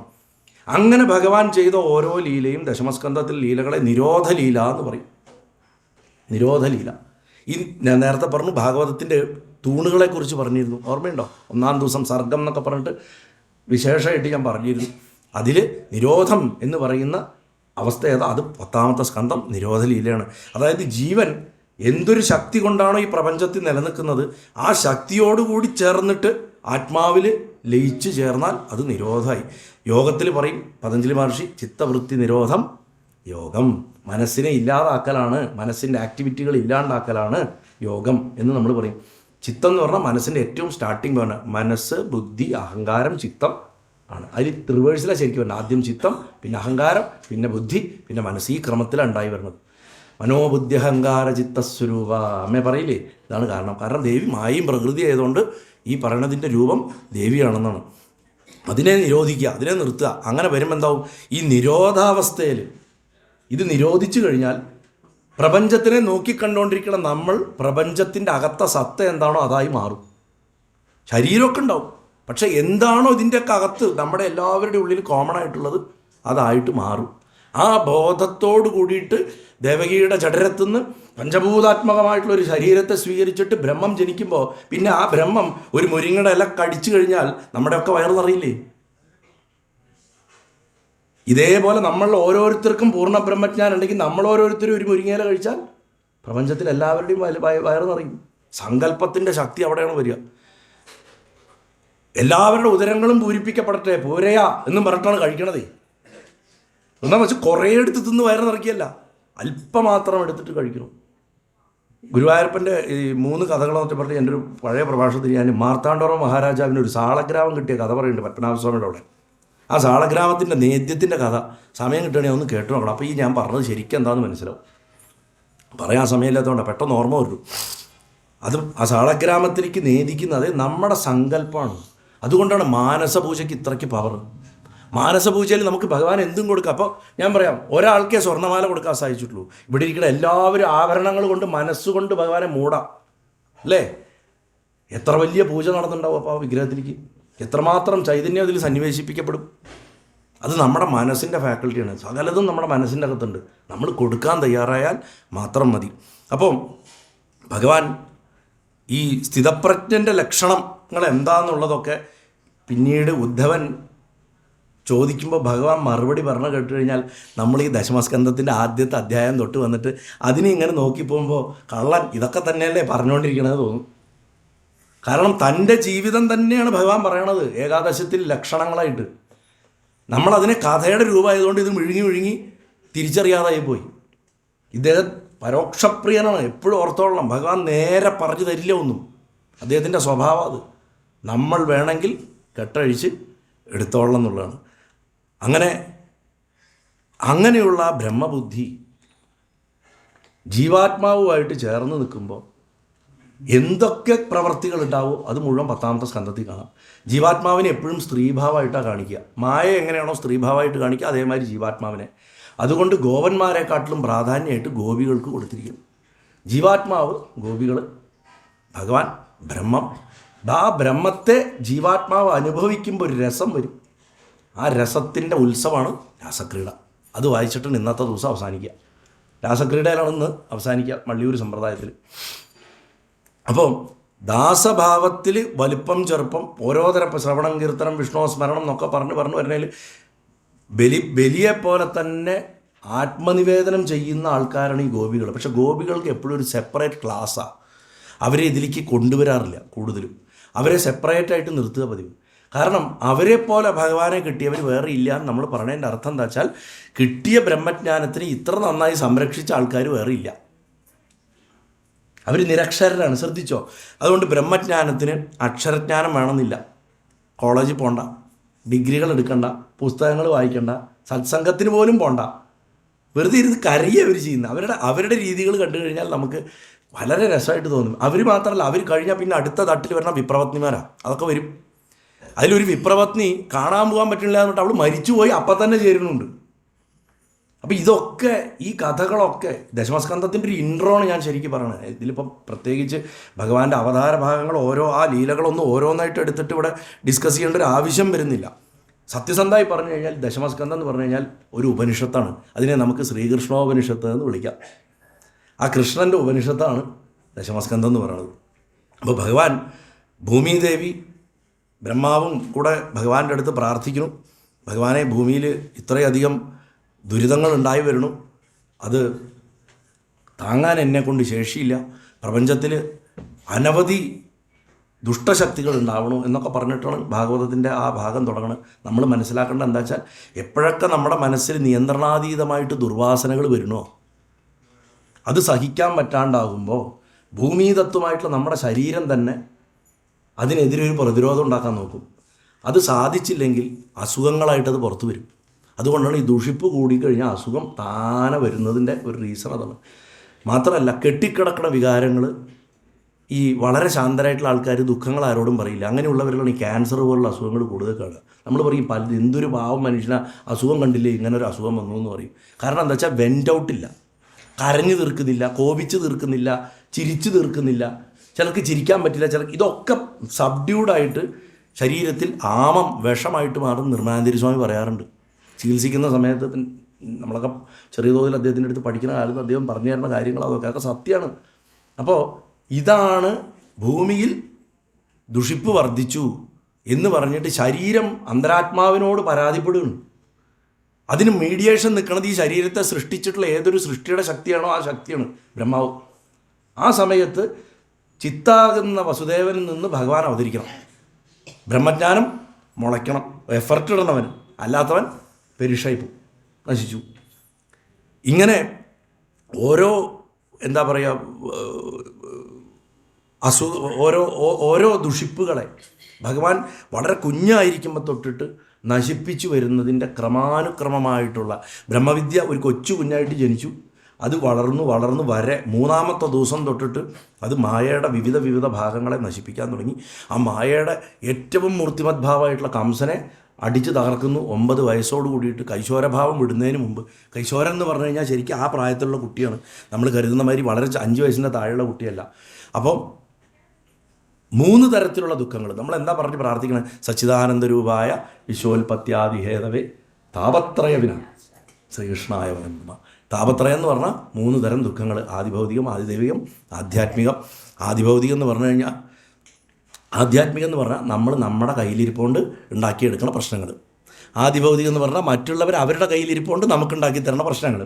അങ്ങനെ ഭഗവാൻ ചെയ്ത ഓരോ ലീലയും ദശമസ്കന്ധത്തിൽ ലീലകളെ നിരോധലീല എന്ന് പറയും. നിരോധലീല. ഈ ഞാൻ നേരത്തെ പറഞ്ഞു ഭാഗവതത്തിൻ്റെ തൂണുകളെക്കുറിച്ച് പറഞ്ഞിരുന്നു, ഓർമ്മയുണ്ടോ? 1-ാം ദിവസം സർഗം എന്നൊക്കെ പറഞ്ഞിട്ട് വിശേഷമായിട്ട് ഞാൻ പറഞ്ഞിരുന്നു. അതിൽ നിരോധം എന്ന് പറയുന്ന അവസ്ഥ ഏതാ? അത് 10-ാമത്തെ സ്കന്ധം നിരോധലീലയാണ്. അതായത് ജീവൻ എന്തൊരു ശക്തി കൊണ്ടാണോ ഈ പ്രപഞ്ചത്തിൽ നിലനിൽക്കുന്നത്, ആ ശക്തിയോടുകൂടി ചേർന്നിട്ട് ആത്മാവിൽ ലയിച്ചു ചേർന്നാൽ അത് നിരോധമായി. യോഗത്തിൽ പറയും പതഞ്ജലി മഹർഷി, ചിത്തവൃത്തി നിരോധം യോഗം. മനസ്സിനെ ഇല്ലാതാക്കലാണ്, മനസ്സിൻ്റെ ആക്ടിവിറ്റികൾ ഇല്ലാണ്ടാക്കലാണ് യോഗം എന്ന് നമ്മൾ പറയും. ചിത്തം എന്ന് പറഞ്ഞാൽ മനസ്സിൻ്റെ ഏറ്റവും സ്റ്റാർട്ടിങ് പോയിന്റ്. മനസ്സ്, ബുദ്ധി, അഹങ്കാരം, ചിത്തം ആണ്. അതിൽ റിവേഴ്സിലാണ് ശരിക്കും വരുന്നത്. ആദ്യം ചിത്തം, പിന്നെ അഹങ്കാരം, പിന്നെ ബുദ്ധി, പിന്നെ മനസ്സ്. ഈ ക്രമത്തിലാണ് ഉണ്ടായി വരുന്നത്. മനോബുദ്ധി അഹങ്കാര ചിത്തസ്വരൂപ അമ്മ പറയില്ലേ, ഇതാണ് കാരണം. കാരണം ദേവി മായയും പ്രകൃതി ആയതുകൊണ്ട് ഈ പറയണതിൻ്റെ രൂപം ദേവിയാണെന്നാണ്. അതിനെ നിരോധിക്കുക, അതിനെ നിർത്തുക. അങ്ങനെ വരുമ്പോൾ എന്താവും, ഈ നിരോധാവസ്ഥയിൽ ഇത് നിരോധിച്ചു കഴിഞ്ഞാൽ പ്രപഞ്ചത്തിനെ നോക്കിക്കണ്ടുകൊണ്ടിരിക്കുന്ന നമ്മൾ പ്രപഞ്ചത്തിൻ്റെ അകത്ത സത്ത എന്താണോ അതായി മാറും. ശരീരമൊക്കെ ഉണ്ടാവും, പക്ഷെ എന്താണോ ഇതിൻ്റെയൊക്കെ അകത്ത് നമ്മുടെ എല്ലാവരുടെ ഉള്ളിൽ കോമൺ ആയിട്ടുള്ളത് അതായിട്ട് മാറും. ആ ബോധത്തോട് കൂടിയിട്ട് ദേവകിയുടെ ജഠരത്തുനിന്ന് പഞ്ചഭൂതാത്മകമായിട്ടുള്ളൊരു ശരീരത്തെ സ്വീകരിച്ചിട്ട് ബ്രഹ്മം ജനിക്കുമ്പോൾ പിന്നെ ആ ബ്രഹ്മം ഒരു മുരിങ്ങയുടെ ഇല കടിച്ചു കഴിഞ്ഞാൽ നമ്മുടെയൊക്കെ വയറ് നിറയില്ലേ? ഇതേപോലെ നമ്മൾ ഓരോരുത്തർക്കും പൂർണ്ണ ബ്രഹ്മജ്ഞാനം ഉണ്ടെങ്കിൽ നമ്മൾ ഓരോരുത്തരും ഒരു മുരിങ്ങയില കഴിച്ചാൽ പ്രപഞ്ചത്തിൽ എല്ലാവരുടെയും വയറ് നിറയും. സങ്കല്പത്തിൻ്റെ ശക്തി അവിടെയാണ് വരിക. എല്ലാവരുടെ ഉദരങ്ങളും പൂരിപ്പിക്കപ്പെടട്ടെ, പോരയാ എന്നും പറഞ്ഞിട്ടാണ് കഴിക്കണതേ. ഒന്നാം വെച്ച് കുറേ എടുത്ത് തിന്ന് വയറ് നിറയ്ക്കുകയല്ല, അല്പം മാത്രം എടുത്തിട്ട് കഴിക്കണം. ഗുരുവായൂരപ്പൻ്റെ ഈ 3 കഥകളെന്നൊക്കെ പറഞ്ഞ് എൻ്റെ ഒരു പഴയ പ്രഭാഷണത്തിൽ ഞാൻ മാർത്താണ്ഡവർമ്മ മഹാരാജാവിന് ഒരു സാളഗ്രാമം കിട്ടിയ കഥ പറയുന്നുണ്ട് പത്മനാഭസ്വാമിയുടെ അവിടെ. ആ സാളഗ്രാമത്തിൻ്റെ നേദ്യത്തിൻ്റെ കഥ സമയം കിട്ടുകയാണെങ്കിൽ ഒന്ന് കേട്ടു നോക്കണം. അപ്പോൾ ഈ ഞാൻ പറഞ്ഞത് ശരിക്കും എന്താണെന്ന് മനസ്സിലാവും. പറയാൻ സമയമില്ലാത്തതുകൊണ്ട് പെട്ടെന്ന് ഓർമ്മ വരും. അതും ആ സാളഗ്രാമത്തിലേക്ക് നേദിക്കുന്നത് നമ്മുടെ സങ്കല്പമാണ്. അതുകൊണ്ടാണ് മാനസപൂജയ്ക്ക് ഇത്രയ്ക്ക് പവർ. മാനസപൂജയിൽ നമുക്ക് ഭഗവാൻ എന്തും കൊടുക്കാം. അപ്പോൾ ഞാൻ പറയാം, ഒരാൾക്കേ സ്വർണ്ണമാല കൊടുക്കാൻ സാധിച്ചിട്ടുള്ളൂ. ഇവിടെ ഇരിക്കുന്ന എല്ലാവരും ആഭരണങ്ങൾ കൊണ്ട് മനസ്സുകൊണ്ട് ഭഗവാനെ മൂടാം അല്ലേ? എത്ര വലിയ പൂജ നടന്നുണ്ടാവും അപ്പോൾ ആ വിഗ്രഹത്തിലേക്ക്, എത്രമാത്രം ചൈതന്യം അതിൽ സന്നിവേശിപ്പിക്കപ്പെടും. അത് നമ്മുടെ മനസ്സിൻ്റെ ഫാക്കൽറ്റിയാണ്. സകലതും നമ്മുടെ മനസ്സിൻ്റെ അകത്തുണ്ട്. നമ്മൾ കൊടുക്കാൻ തയ്യാറായാൽ മാത്രം മതി. അപ്പം ഭഗവാൻ ഈ സ്ഥിതപ്രജ്ഞൻ്റെ ലക്ഷണങ്ങൾ എന്താണെന്നുള്ളതൊക്കെ പിന്നീട് ഉദ്ധവൻ ചോദിക്കുമ്പോൾ ഭഗവാൻ മറുപടി പറഞ്ഞു കേട്ട് കഴിഞ്ഞാൽ നമ്മൾ ഈ ദശമസ്കന്ധത്തിൻ്റെ ആദ്യത്തെ അധ്യായം തൊട്ട് വന്നിട്ട് അതിനെ ഇങ്ങനെ നോക്കി പോകുമ്പോൾ കള്ളൻ ഇതൊക്കെ തന്നെയല്ലേ പറഞ്ഞുകൊണ്ടിരിക്കണത് തോന്നും. കാരണം തൻ്റെ ജീവിതം തന്നെയാണ് ഭഗവാൻ പറയണത് ഏകാദശത്തിൽ ലക്ഷണങ്ങളായിട്ട്. നമ്മളതിനെ കഥയുടെ രൂപമായതുകൊണ്ട് ഇത് വിഴുങ്ങി തിരിച്ചറിയാതായി പോയി. ഇദ്ദേഹം പരോക്ഷപ്രിയനാണ്, എപ്പോഴും ഓർത്തോളണം. ഭഗവാൻ നേരെ പറഞ്ഞു തരില്ല ഒന്നും. അദ്ദേഹത്തിൻ്റെ സ്വഭാവം അത്. നമ്മൾ വേണമെങ്കിൽ കെട്ടഴിച്ച് എടുത്തോളണം എന്നുള്ളതാണ്. അങ്ങനെയുള്ള ബ്രഹ്മബുദ്ധി ജീവാത്മാവുമായിട്ട് ചേർന്ന് നിൽക്കുമ്പോൾ എന്തൊക്കെ പ്രവർത്തികൾ ഉണ്ടാവോ അത് മുഴുവൻ 10ാമത്തെ സ്കന്ധത്തിൽ കാണാം. ജീവാത്മാവിനെ എപ്പോഴും സ്ത്രീഭാവമായിട്ടാണ് കാണിക്കുക. മായ എങ്ങനെയാണോ സ്ത്രീഭാവമായിട്ട് കാണിക്കുക അതേമാതിരി ജീവാത്മാവിനെ. അതുകൊണ്ട് ഗോപന്മാരെക്കാട്ടിലും പ്രാധാന്യമായിട്ട് ഗോപികൾക്ക് കൊടുത്തിരിക്കുന്നു. ജീവാത്മാവ്, ഗോപികൾ, ഭഗവാൻ, ബ്രഹ്മം. ആ ബ്രഹ്മത്തെ ജീവാത്മാവ് അനുഭവിക്കുമ്പോൾ ഒരു രസം വരും. ആ രസത്തിൻ്റെ ഉത്സവമാണ് രാസക്രീഡ. അത് വായിച്ചിട്ട് ഇന്നത്തെ ദിവസം അവസാനിക്കുക. രാസക്രീഡയിലാണ് ഇന്ന് അവസാനിക്കുക മള്ളിയൂർ സമ്പ്രദായത്തിൽ. അപ്പോൾ ദാസഭാവത്തിൽ വലിപ്പം ചെറുപ്പം ഓരോ തരം ശ്രവണം, കീർത്തനം, വിഷ്ണു സ്മരണം എന്നൊക്കെ പറഞ്ഞു വരുന്നതിൽ ബലിയെപ്പോലെ തന്നെ ആത്മനിവേദനം ചെയ്യുന്ന ആൾക്കാരാണ് ഈ ഗോപികൾ. പക്ഷേ ഗോപികൾക്ക് എപ്പോഴും ഒരു സെപ്പറേറ്റ് ക്ലാസ്സാണ്. അവരെ ഇതിലേക്ക് കൊണ്ടുവരാറില്ല. കൂടുതലും അവരെ സെപ്പറേറ്റായിട്ട് നിർത്തുക പതിവ്. കാരണം അവരെപ്പോലെ ഭഗവാനെ കിട്ടിയവർ വേറെ ഇല്ല എന്ന് നമ്മൾ പറഞ്ഞതിൻ്റെ അർത്ഥം എന്താ വെച്ചാൽ കിട്ടിയ ബ്രഹ്മജ്ഞാനത്തിന് ഇത്ര നന്നായി സംരക്ഷിച്ച ആൾക്കാർ വേറെ ഇല്ല. അവർ നിരക്ഷരരാണ്, ശ്രദ്ധിച്ചോ. അതുകൊണ്ട് ബ്രഹ്മജ്ഞാനത്തിന് അക്ഷരജ്ഞാനം വേണമെന്നില്ല. കോളേജിൽ പോകണ്ട, ഡിഗ്രികൾ എടുക്കണ്ട, പുസ്തകങ്ങൾ വായിക്കണ്ട, സത്സംഗത്തിന് പോലും പോകണ്ട. വെറുതെ ഇരുന്ന് കരയുക അവർ ചെയ്യുന്നത്. അവരുടെ രീതികൾ കണ്ടു കഴിഞ്ഞാൽ നമുക്ക് വളരെ രസമായിട്ട് തോന്നും. അവർ മാത്രമല്ല, അവർ കഴിഞ്ഞാൽ പിന്നെ അടുത്ത തട്ടിൽ വരുന്ന വിപ്രപത്നിമാരാണ്. അതൊക്കെ വരും. അതിലൊരു വിപ്രപത്നി കാണാൻ പോകാൻ പറ്റില്ല എന്നിട്ട് അവൾ മരിച്ചുപോയി അപ്പം തന്നെ ചേരുന്നുണ്ട്. അപ്പോൾ ഇതൊക്കെ ഈ കഥകളൊക്കെ ദശമസ്കന്ധത്തിൻ്റെ ഒരു ഇൻട്രോണ് ഞാൻ ശരിക്കും പറയണത്. ഇതിലിപ്പം പ്രത്യേകിച്ച് ഭഗവാന്റെ അവതാര ഭാഗങ്ങൾ ആ ലീലകളൊന്നും ഓരോന്നായിട്ട് എടുത്തിട്ട് ഇവിടെ ഡിസ്കസ് ചെയ്യേണ്ട ഒരു ആവശ്യം വരുന്നില്ല. സത്യസന്ധമായി പറഞ്ഞു കഴിഞ്ഞാൽ ദശമസ്കന്ധം എന്ന് പറഞ്ഞു കഴിഞ്ഞാൽ ഒരു ഉപനിഷത്താണ്. അതിനെ നമുക്ക് ശ്രീകൃഷ്ണോപനിഷത്ത് എന്ന് വിളിക്കാം. ആ കൃഷ്ണൻ്റെ ഉപനിഷത്താണ് ദശമസ്കന്ധം എന്ന് പറയുന്നത്. അപ്പോൾ ഭഗവാൻ ഭൂമിദേവി ബ്രഹ്മാവും കൂടെ ഭഗവാന്റെ അടുത്ത് പ്രാർത്ഥിക്കുന്നു. ഭഗവാനെ, ഭൂമിയിൽ ഇത്രയധികം ദുരിതങ്ങൾ ഉണ്ടായി വരുന്നു, അത് താങ്ങാൻ എന്നെക്കൊണ്ട് ശേഷിയില്ല, പ്രപഞ്ചത്തിൽ അനവധി ദുഷ്ടശക്തികൾ ഉണ്ടാവണു എന്നൊക്കെ പറഞ്ഞിട്ടാണ് ഭാഗവതത്തിൻ്റെ ആ ഭാഗം തുടങ്ങുന്നത്. നമ്മൾ മനസ്സിലാക്കേണ്ടത് എന്താ വെച്ചാൽ, എപ്പോഴൊക്കെ നമ്മുടെ മനസ്സിൽ നിയന്ത്രണാതീതമായിട്ട് ദുർവാസനകൾ വരുന്നോ, അത് സഹിക്കാൻ പറ്റാണ്ടാകുമ്പോൾ ഭൂമിതത്വമായിട്ടുള്ള നമ്മുടെ ശരീരം തന്നെ അതിനെതിരെ ഒരു പ്രതിരോധം ഉണ്ടാക്കാൻ നോക്കും. അത് സാധിച്ചില്ലെങ്കിൽ അസുഖങ്ങളായിട്ടത് പുറത്തു വരും. അതുകൊണ്ടാണ് ഈ ദുഷിപ്പ് കൂടിക്കഴിഞ്ഞാൽ അസുഖം താനെ വരുന്നതിൻ്റെ ഒരു റീസൺ അതാണ്. മാത്രമല്ല, കെട്ടിക്കിടക്കുന്ന വികാരങ്ങൾ, ഈ വളരെ ശാന്തരായിട്ടുള്ള ആൾക്കാർ ദുഃഖങ്ങൾ ആരോടും പറയില്ല. അങ്ങനെയുള്ളവരിലാണ് ഈ ക്യാൻസർ പോലുള്ള അസുഖങ്ങൾ കൂടുതൽ കാണുക. നമ്മൾ പറയും എന്തൊരു പാവം മനുഷ്യനാ, അസുഖം കണ്ടില്ലേ, ഇങ്ങനെ ഒരു അസുഖം വന്നു എന്ന് പറയും. കാരണം എന്താ വെച്ചാൽ വെൻ്റ് ഔട്ടില്ല, കരഞ്ഞു തീർക്കുന്നില്ല, കോപിച്ച് തീർക്കുന്നില്ല, ചിരിച്ചു തീർക്കുന്നില്ല. ചിലർക്ക് ചിരിക്കാൻ പറ്റില്ല, ചിലർക്ക് ഇതൊക്കെ സബ്ഡ്യൂഡായിട്ട് ശരീരത്തിൽ ആമം വിഷമായിട്ട് മാറും. നിർമ്മലാനന്ദ സ്വാമി പറയാറുണ്ട്. ചികിത്സിക്കുന്ന സമയത്ത് നമ്മളൊക്കെ ചെറിയ തോതിൽ അദ്ദേഹത്തിൻ്റെ അടുത്ത് പഠിക്കുന്ന കാലത്ത് അദ്ദേഹം പറഞ്ഞു തരുന്ന കാര്യങ്ങൾ അതൊക്കെ സത്യമാണ്. അപ്പോൾ ഇതാണ് ഭൂമിയിൽ ദുഷിപ്പ് വർദ്ധിച്ചു എന്ന് പറഞ്ഞിട്ട് ശരീരം അന്തരാത്മാവിനോട് പരാതിപ്പെടുകയാണ്. അതിന് മീഡിയേഷൻ നിൽക്കുന്നത് ഈ ശരീരത്തെ സൃഷ്ടിച്ചിട്ടുള്ള ഏതൊരു സൃഷ്ടിയുടെ ശക്തിയാണോ ആ ശക്തിയാണ് ബ്രഹ്മാവ്. ആ സമയത്ത് ചിത്താകുന്ന വസുദേവനിൽ നിന്ന് ഭഗവാൻ അവതരിക്കണം. ബ്രഹ്മജ്ഞാനം മുളയ്ക്കണം, എഫർട്ട് ഇടണവൻ, അല്ലാത്തവൻ പെരിഷായിപ്പോ, നശിച്ചു. ഇങ്ങനെ ഓരോ എന്താ പറയുക ഓരോ ദുഷിപ്പുകളെ ഭഗവാൻ വളരെ കുഞ്ഞായിരിക്കുമ്പോൾ തൊട്ടിട്ട് നശിപ്പിച്ചു വരുന്നതിൻ്റെ ക്രമാനുക്രമമായിട്ടുള്ള ബ്രഹ്മവിദ്യ. ഒരു കൊച്ചു കുഞ്ഞായിട്ട് ജനിച്ചു, അത് വളർന്നു വരെ മൂന്നാമത്തെ ദിവസം തൊട്ടിട്ട് അത് മായയുടെ വിവിധ ഭാഗങ്ങളെ നശിപ്പിക്കാൻ തുടങ്ങി. ആ മായയുടെ ഏറ്റവും മൂർത്തിമദ്ഭാവമായിട്ടുള്ള കംസനെ അടിച്ച് തകർക്കുന്നു 9 വയസ്സോട് കൂടിയിട്ട്, കൈശോരഭാവം വിടുന്നതിന് മുമ്പ്. കൈശോരൻ എന്ന് പറഞ്ഞു കഴിഞ്ഞാൽ ശരിക്കും ആ പ്രായത്തിലുള്ള കുട്ടിയാണ്. നമ്മൾ കരുതുന്ന മാതിരി വളരെ 5 വയസ്സിൻ്റെ താഴെയുള്ള കുട്ടിയല്ല. അപ്പം 3 തരത്തിലുള്ള ദുഃഖങ്ങൾ നമ്മൾ എന്താ പറഞ്ഞ് പ്രാർത്ഥിക്കണം? സച്ചിദാനന്ദരൂപായ വിശ്വോൽപത്യാദിഹേതവേ താപത്രയവിന ശ്രീകൃഷ്ണായ നമഃ. താപത്രയം എന്ന് പറഞ്ഞാൽ 3 തരം ദുഃഖങ്ങൾ: ആദിഭൗതികം, ആദിദൈവികം, ആധ്യാത്മികം. ആദിഭൗതികം എന്ന് പറഞ്ഞു കഴിഞ്ഞാൽ, ആധ്യാത്മികം എന്ന് പറഞ്ഞാൽ നമ്മൾ നമ്മുടെ കയ്യിലിരിപ്പുകൊണ്ട് ഉണ്ടാക്കിയെടുക്കുന്ന പ്രശ്നങ്ങൾ. ആദിഭൗതികം എന്ന് പറഞ്ഞാൽ മറ്റുള്ളവർ അവരുടെ കയ്യിലിരിപ്പുകൊണ്ട് നമുക്ക് ഉണ്ടാക്കി തരുന്ന പ്രശ്നങ്ങൾ.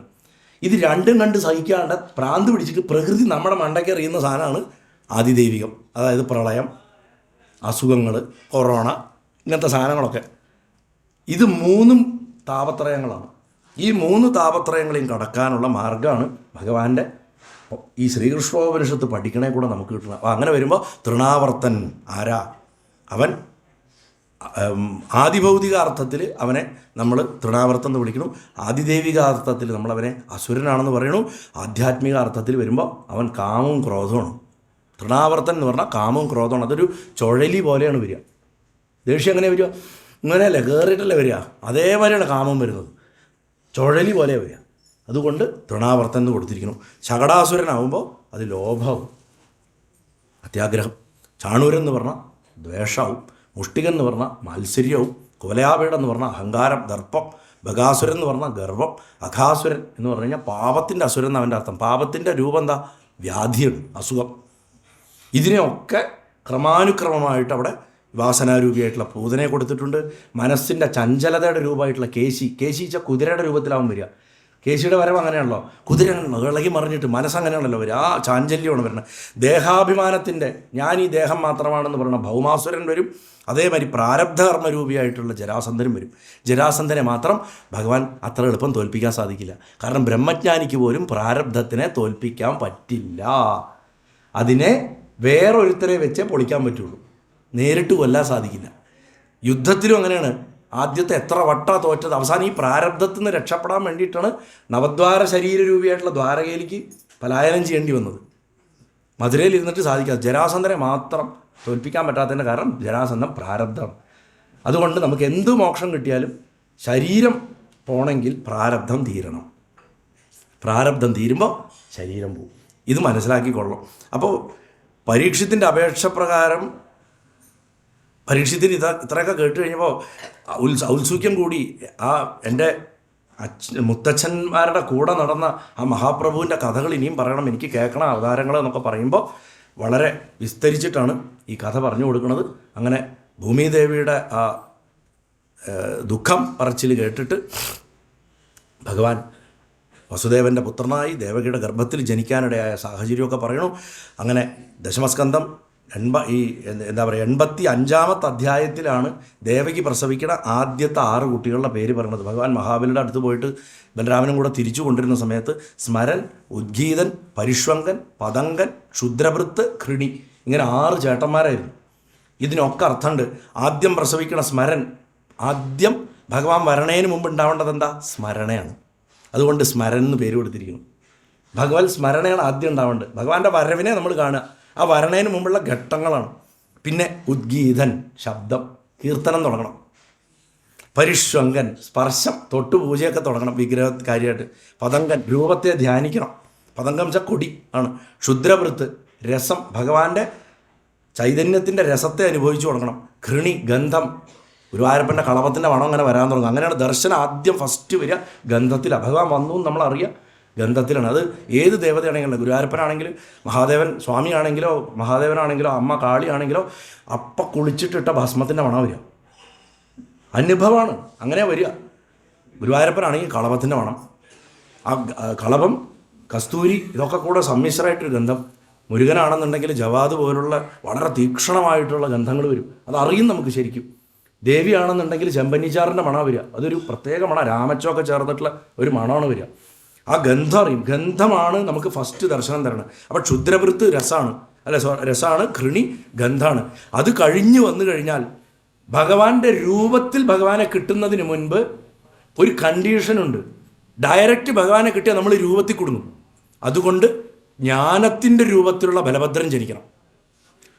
ഇത് രണ്ടും കണ്ട് സഹിക്കാണ്ട് പ്രാന്ത് പിടിച്ചിട്ട് പ്രകൃതി നമ്മുടെ മണ്ടയ്ക്ക് എറിയുന്ന സാധനമാണ് ആദിദൈവികം. അതായത് പ്രളയം, അസുഖങ്ങൾ, കൊറോണ, ഇങ്ങനത്തെ സാധനങ്ങളൊക്കെ. ഇത് 3 താപത്രയങ്ങളാണ്. ഈ 3 താപത്രയങ്ങളെയും കടക്കാനുള്ള മാർഗ്ഗമാണ് ഭഗവാന്റെ ഈ ശ്രീകൃഷ്ണോപനിഷത്ത് പഠിക്കണേ കൂടെ നമുക്ക് കിട്ടണം. അപ്പോൾ അങ്ങനെ വരുമ്പോൾ തൃണാവർത്തൻ ആരാ? അവൻ ആദിഭൗതിക അർത്ഥത്തിൽ അവനെ നമ്മൾ തൃണാവർത്തൻ എന്ന് വിളിക്കണം. ആദിദൈവിക അർത്ഥത്തിൽ നമ്മളവനെ അസുരനാണെന്ന് പറയണു. ആധ്യാത്മിക അർത്ഥത്തിൽ വരുമ്പോൾ അവൻ കാമവും ക്രോധമാണ്. തൃണാവർത്തൻ എന്ന് പറഞ്ഞാൽ കാമവും ക്രോധമാണ്. അതൊരു ചുഴലി പോലെയാണ് വരിക. ദേഷ്യം എങ്ങനെ വരിക? ഇങ്ങനെയല്ലേ, കയറിയിട്ടല്ലേ വരിക. അതേമാതിരിയാണ് കാമം വരുന്നത്, ചുഴലി പോലെ വരിക. അതുകൊണ്ട് തൃണാവർത്തൻ എന്ന് കൊടുത്തിരിക്കുന്നു. ശകടാസുരനാവുമ്പോൾ അത് ലോഭവും അത്യാഗ്രഹം. ചാണൂരൻ എന്ന് പറഞ്ഞാൽ ദ്വേഷവും. മുഷ്ടികൻ എന്ന് പറഞ്ഞാൽ മാത്സര്യവും. കുവലയാപീഠം എന്ന് പറഞ്ഞാൽ അഹങ്കാരം, ദർപ്പം. ബകാസുരൻ എന്ന് പറഞ്ഞാൽ ഗർവം. അഘാസുരൻ എന്ന് പറഞ്ഞു കഴിഞ്ഞാൽ പാപത്തിൻ്റെ അസുരൻ എന്ന് അവൻ്റെ അർത്ഥം. പാപത്തിൻ്റെ രൂപം എന്താ? വ്യാധിയാണ്, അസുഖം. ഇതിനെയൊക്കെ ക്രമാനുക്രമമായിട്ട് അവിടെ വാസനാരൂപിയായിട്ടുള്ള പൂതനെ കൊടുത്തിട്ടുണ്ട്. മനസ്സിൻ്റെ ചഞ്ചലതയുടെ രൂപമായിട്ടുള്ള കേശിച്ച കുതിരയുടെ രൂപത്തിലാവും വരിക. കേശിയുടെ വരവ് അങ്ങനെയാണല്ലോ, കുതിര ഇളകി മറിഞ്ഞിട്ട് മനസ്സങ്ങനെയാണല്ലോ വരിക. ആ ചാഞ്ചല്യമാണ് വരുന്നത്. ദേഹാഭിമാനത്തിൻ്റെ ഞാൻ ഈ ദേഹം മാത്രമാണെന്ന് പറയുന്ന ഭൗമാസുരൻ വരും. അതേമാതിരി പ്രാരബ്ധകർമ്മരൂപിയായിട്ടുള്ള ജരാസന്ധനും വരും. ജരാസന്ധനെ മാത്രം ഭഗവാൻ അത്ര എളുപ്പം തോൽപ്പിക്കാൻ സാധിക്കില്ല. കാരണം ബ്രഹ്മജ്ഞാനിക്ക് പോലും പ്രാരബ്ധത്തിനെ തോൽപ്പിക്കാൻ പറ്റില്ല. അതിനെ വേറൊരുത്തരെ വെച്ചേ പൊളിക്കാൻ പറ്റുള്ളൂ, നേരിട്ട് കൊല്ലാൻ സാധിക്കില്ല. യുദ്ധത്തിലും അങ്ങനെയാണ്. ആദ്യത്തെ എത്ര വട്ടാ തോറ്റത്, അവസാനം ഈ പ്രാരബ്ധത്തിൽ നിന്ന് രക്ഷപ്പെടാൻ വേണ്ടിയിട്ടാണ് നവദ്വാര ശരീരരൂപിയായിട്ടുള്ള ദ്വാരകയിലേക്ക് പലായനം ചെയ്യേണ്ടി വന്നത്. മധുരയിൽ ഇരുന്നിട്ട് സാധിക്കാതെ ജരാസന്ധനെ മാത്രം തോൽപ്പിക്കാൻ പറ്റാത്തതിൻ്റെ കാരണം ജരാസന്ധം പ്രാരബ്ധമാണ്. അതുകൊണ്ട് നമുക്ക് എന്ത് മോക്ഷം കിട്ടിയാലും ശരീരം പോണെങ്കിൽ പ്രാരബ്ധം തീരണം. പ്രാരബ്ധം തീരുമ്പോൾ ശരീരം പോകും. ഇത് മനസ്സിലാക്കിക്കൊള്ളണം. അപ്പോൾ പരീക്ഷത്തിൻ്റെ അപേക്ഷ പ്രകാരം പരീക്ഷത്തിന് ഇത്രയൊക്കെ കേട്ട് കഴിഞ്ഞപ്പോൾ ഔത്സുക്യം കൂടി. ആ എൻ്റെ മുത്തച്ഛന്മാരുടെ കൂടെ നടന്ന ആ മഹാപ്രഭുവിൻ്റെ കഥകൾ ഇനിയും പറയണം, എനിക്ക് കേൾക്കണം, അവതാരങ്ങൾ എന്നൊക്കെ പറയുമ്പോൾ വളരെ വിസ്തരിച്ചിട്ടാണ് ഈ കഥ പറഞ്ഞു കൊടുക്കുന്നത്. അങ്ങനെ ഭൂമിദേവിയുടെ ആ ദുഃഖം പറച്ചിൽ കേട്ടിട്ട് ഭഗവാൻ വസുദേവൻ്റെ പുത്രനായി ദേവകിയുടെ ഗർഭത്തിൽ ജനിക്കാനിടയായ സാഹചര്യമൊക്കെ പറയണു. അങ്ങനെ ദശമസ്കന്ധം എന്താ പറയുക 85-ാമത്തെ അധ്യായത്തിലാണ് ദേവകി പ്രസവിക്കുന്ന ആദ്യത്തെ 6 കുട്ടികളുടെ പേര് പറയുന്നത്. ഭഗവാൻ മഹാബലിയുടെ അടുത്ത് പോയിട്ട് ബലരാമനും കൂടെ തിരിച്ചു കൊണ്ടിരുന്ന സമയത്ത് സ്മരൻ, ഉദ്ഗീതൻ, പരിഷ്വങ്കൻ, പതങ്കൻ, ക്ഷുദ്രവൃത്ത്, കൃണി, ഇങ്ങനെ 6 ചേട്ടന്മാരായിരുന്നു. ഇതിനൊക്കെ അർത്ഥമുണ്ട്. ആദ്യം പ്രസവിക്കണ സ്മരൻ, ആദ്യം ഭഗവാൻ വരണേന് മുമ്പ് ഉണ്ടാവേണ്ടത് എന്താ? സ്മരണയാണ്. അതുകൊണ്ട് സ്മരൻ എന്ന് പേര് കൊടുത്തിരിക്കുന്നു. ഭഗവത് സ്മരണയാണ് ആദ്യം ഉണ്ടാവേണ്ടത്. ഭഗവാന്റെ വരവിനെ നമ്മൾ കാണുക, ആ വരണേന് മുമ്പുള്ള ഘട്ടങ്ങളാണ്. പിന്നെ ഉദ്ഗീതൻ, ശബ്ദം, കീർത്തനം തുടങ്ങണം. പരിഷ്വങ്കൻ, സ്പർശം, തൊട്ടു പൂജയൊക്കെ തുടങ്ങണം വിഗ്രഹകാരിയായിട്ട്. പതങ്കൻ, രൂപത്തെ ധ്യാനിക്കണം. പതങ്കം വെച്ചാൽ കൊടി ആണ്. ക്ഷുദ്രവൃത്ത്, രസം, ഭഗവാന്റെ ചൈതന്യത്തിൻ്റെ രസത്തെ അനുഭവിച്ചു തുടങ്ങണം. കൃണി, ഗന്ധം, ഗുരുവായൂരപ്പൻ്റെ കളഭത്തിൻ്റെ മണം അങ്ങനെ വരാൻ തുടങ്ങും. അങ്ങനെയാണ് ദർശനം ആദ്യം ഫസ്റ്റ് വരിക ഗന്ധത്തിലാണ്. ഭഗവാൻ വന്നു നമ്മളറിയുക ഗന്ധത്തിലാണ്. അത് ഏത് ദേവതയാണെങ്കിലും, ഗുരുവായൂരപ്പനാണെങ്കിലും, മഹാദേവൻ സ്വാമിയാണെങ്കിലോ, മഹാദേവനാണെങ്കിലോ, അമ്മ കാളിയാണെങ്കിലോ, അപ്പം കുളിച്ചിട്ടിട്ട ഭസ്മത്തിൻ്റെ മണം വരിക. അനുഭവമാണ്, അങ്ങനെ വരിക. ഗുരുവായൂരപ്പനാണെങ്കിൽ കളഭത്തിൻ്റെ മണം, ആ കളഭം, കസ്തൂരി, ഇതൊക്കെ കൂടെ സമ്മിശ്രമായിട്ടൊരു ഗന്ധം. മുരുകനാണെന്നുണ്ടെങ്കിൽ ജവാദ് പോലുള്ള വളരെ തീക്ഷണമായിട്ടുള്ള ഗന്ധങ്ങൾ വരും. അതറിയും നമുക്ക് ശരിക്കും. ദേവിയാണെന്നുണ്ടെങ്കിൽ ചെമ്പന്നിച്ചാറിൻ്റെ മണം വരിക. അതൊരു പ്രത്യേക മണം, രാമച്ചൊക്കെ ചേർന്നിട്ടുള്ള ഒരു മണമാണ് വരിക. ആ ഗന്ധം അറിയും. ഗന്ധമാണ് നമുക്ക് ഫസ്റ്റ് ദർശനം തരണം. അപ്പോൾ ക്ഷുദ്രവൃത്ത് രസമാണ്, രസമാണ്, കൃണി ഗന്ധമാണ്. അത് കഴിഞ്ഞ് വന്നു കഴിഞ്ഞാൽ ഭഗവാന്റെ രൂപത്തിൽ ഭഗവാനെ കിട്ടുന്നതിന് മുൻപ് ഒരു കണ്ടീഷനുണ്ട്. ഡയറക്റ്റ് ഭഗവാനെ കിട്ടിയാൽ നമ്മൾ രൂപത്തിൽ കൊടുക്കും. അതുകൊണ്ട് ജ്ഞാനത്തിൻ്റെ രൂപത്തിലുള്ള ബലഭദ്രൻ ജനിക്കണം.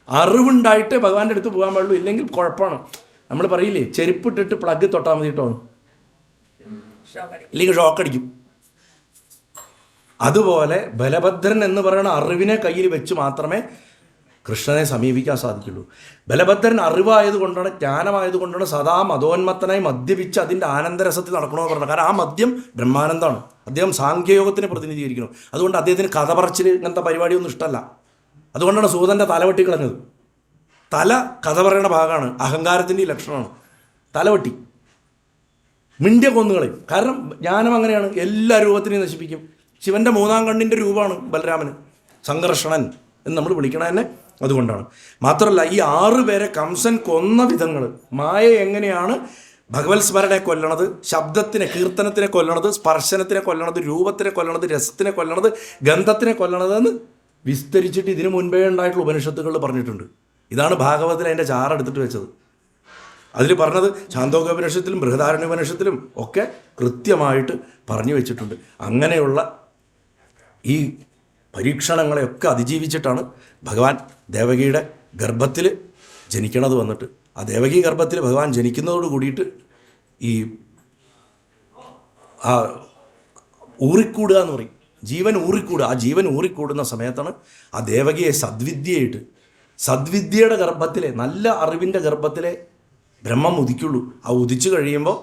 അറിവുണ്ടായിട്ട് ഭഗവാന്റെ അടുത്ത് പോകാൻ പാടുള്ളൂ, ഇല്ലെങ്കിൽ കുഴപ്പമാണ്. നമ്മൾ പറയില്ലേ, ചെരുപ്പിട്ടിട്ട് പ്ലഗ് തൊട്ടാൽ മതി കേട്ടോ, ഇല്ലെങ്കിൽ ഷോക്കടിക്കും. അതുപോലെ ബലഭദ്രൻ എന്ന് പറയുന്ന അറിവിനെ കയ്യിൽ വെച്ച് മാത്രമേ കൃഷ്ണനെ സമീപിക്കാൻ സാധിക്കുള്ളൂ. ബലഭദ്രൻ അറിവായതുകൊണ്ടാണ്, ജ്ഞാനമായതുകൊണ്ടാണ് സദാ മതോന്മത്തനായി മദ്യപിച്ച് അതിൻ്റെ ആനന്ദരസത്തിൽ നടക്കണമെന്ന് പറഞ്ഞത്. കാരണം ആ മദ്യം ബ്രഹ്മാനന്ദമാണ്. അദ്ദേഹം സാഖ്യയോഗത്തിനെ പ്രതിനിധീകരിക്കുന്നു. അതുകൊണ്ട് അദ്ദേഹത്തിന് കഥ പറച്ചിൽ ഇങ്ങനത്തെ പരിപാടിയൊന്നും ഇഷ്ടമല്ല. അതുകൊണ്ടാണ് സൂതൻ്റെ തലവെട്ടി കളഞ്ഞത്. തല കഥ പറയുന്ന ഭാഗമാണ്, അഹങ്കാരത്തിൻ്റെ ലക്ഷണമാണ്. തലവെട്ടി മിണ്ടിയ കൊന്നുകളയും. കാരണം ജ്ഞാനം അങ്ങനെയാണ്, എല്ലാ രൂപത്തിനെയും നശിപ്പിക്കും. ശിവൻ്റെ 3-ാം കണ്ണിൻ്റെ രൂപമാണ് ബലരാമന്, സംഘർഷണൻ എന്ന് നമ്മൾ വിളിക്കണ തന്നെ അതുകൊണ്ടാണ്. മാത്രമല്ല, ഈ 6 പേരെ കംസൻ കൊന്ന വിധങ്ങൾ, മായ എങ്ങനെയാണ് ഭഗവത് സ്മരണയെ കൊല്ലണത്, ശബ്ദത്തിനെ, കീർത്തനത്തിനെ കൊല്ലണത്, സ്പർശനത്തിനെ കൊല്ലണത്, രൂപത്തിനെ കൊല്ലണത്, രസത്തിനെ കൊല്ലണത്, ഗന്ധത്തിനെ കൊല്ലണതെന്ന് വിസ്തരിച്ചിട്ട് ഇതിനു മുൻപേ ഉണ്ടായിട്ടുള്ള ഉപനിഷത്തുകളിൽ പറഞ്ഞിട്ടുണ്ട്. ഇതാണ് ഭാഗവതത്തിൽ അതിൻ്റെ ചാറെടുത്തിട്ട് വെച്ചത്. അതിൽ പറഞ്ഞത് ഛാന്തോക്യോപനിഷത്തിലും ബൃഹദാരണ്യോപനിഷത്തിലും ഒക്കെ കൃത്യമായിട്ട് പറഞ്ഞു വെച്ചിട്ടുണ്ട്. അങ്ങനെയുള്ള ഈ പരീക്ഷണങ്ങളെയൊക്കെ അതിജീവിച്ചിട്ടാണ് ഭഗവാൻ ദേവകിയുടെ ഗർഭത്തിൽ ജനിക്കണത് വന്നിട്ട്. ആ ദേവകി ഗർഭത്തിൽ ഭഗവാൻ ജനിക്കുന്നതോട് കൂടിയിട്ട് ഈ ആ ഊറിക്കൂടുക എന്ന് പറയും, ജീവൻ ഊറിക്കൂടുക. ആ ജീവൻ ഊറിക്കൂടുന്ന സമയത്താണ് ആ ദേവകിയെ സദ്വിദ്യയുടെ ഗർഭത്തിലെ, നല്ല അറിവിൻ്റെ ഗർഭത്തിലെ ബ്രഹ്മം ഉദിക്കുള്ളൂ. ആ ഉദിച്ചു കഴിയുമ്പോൾ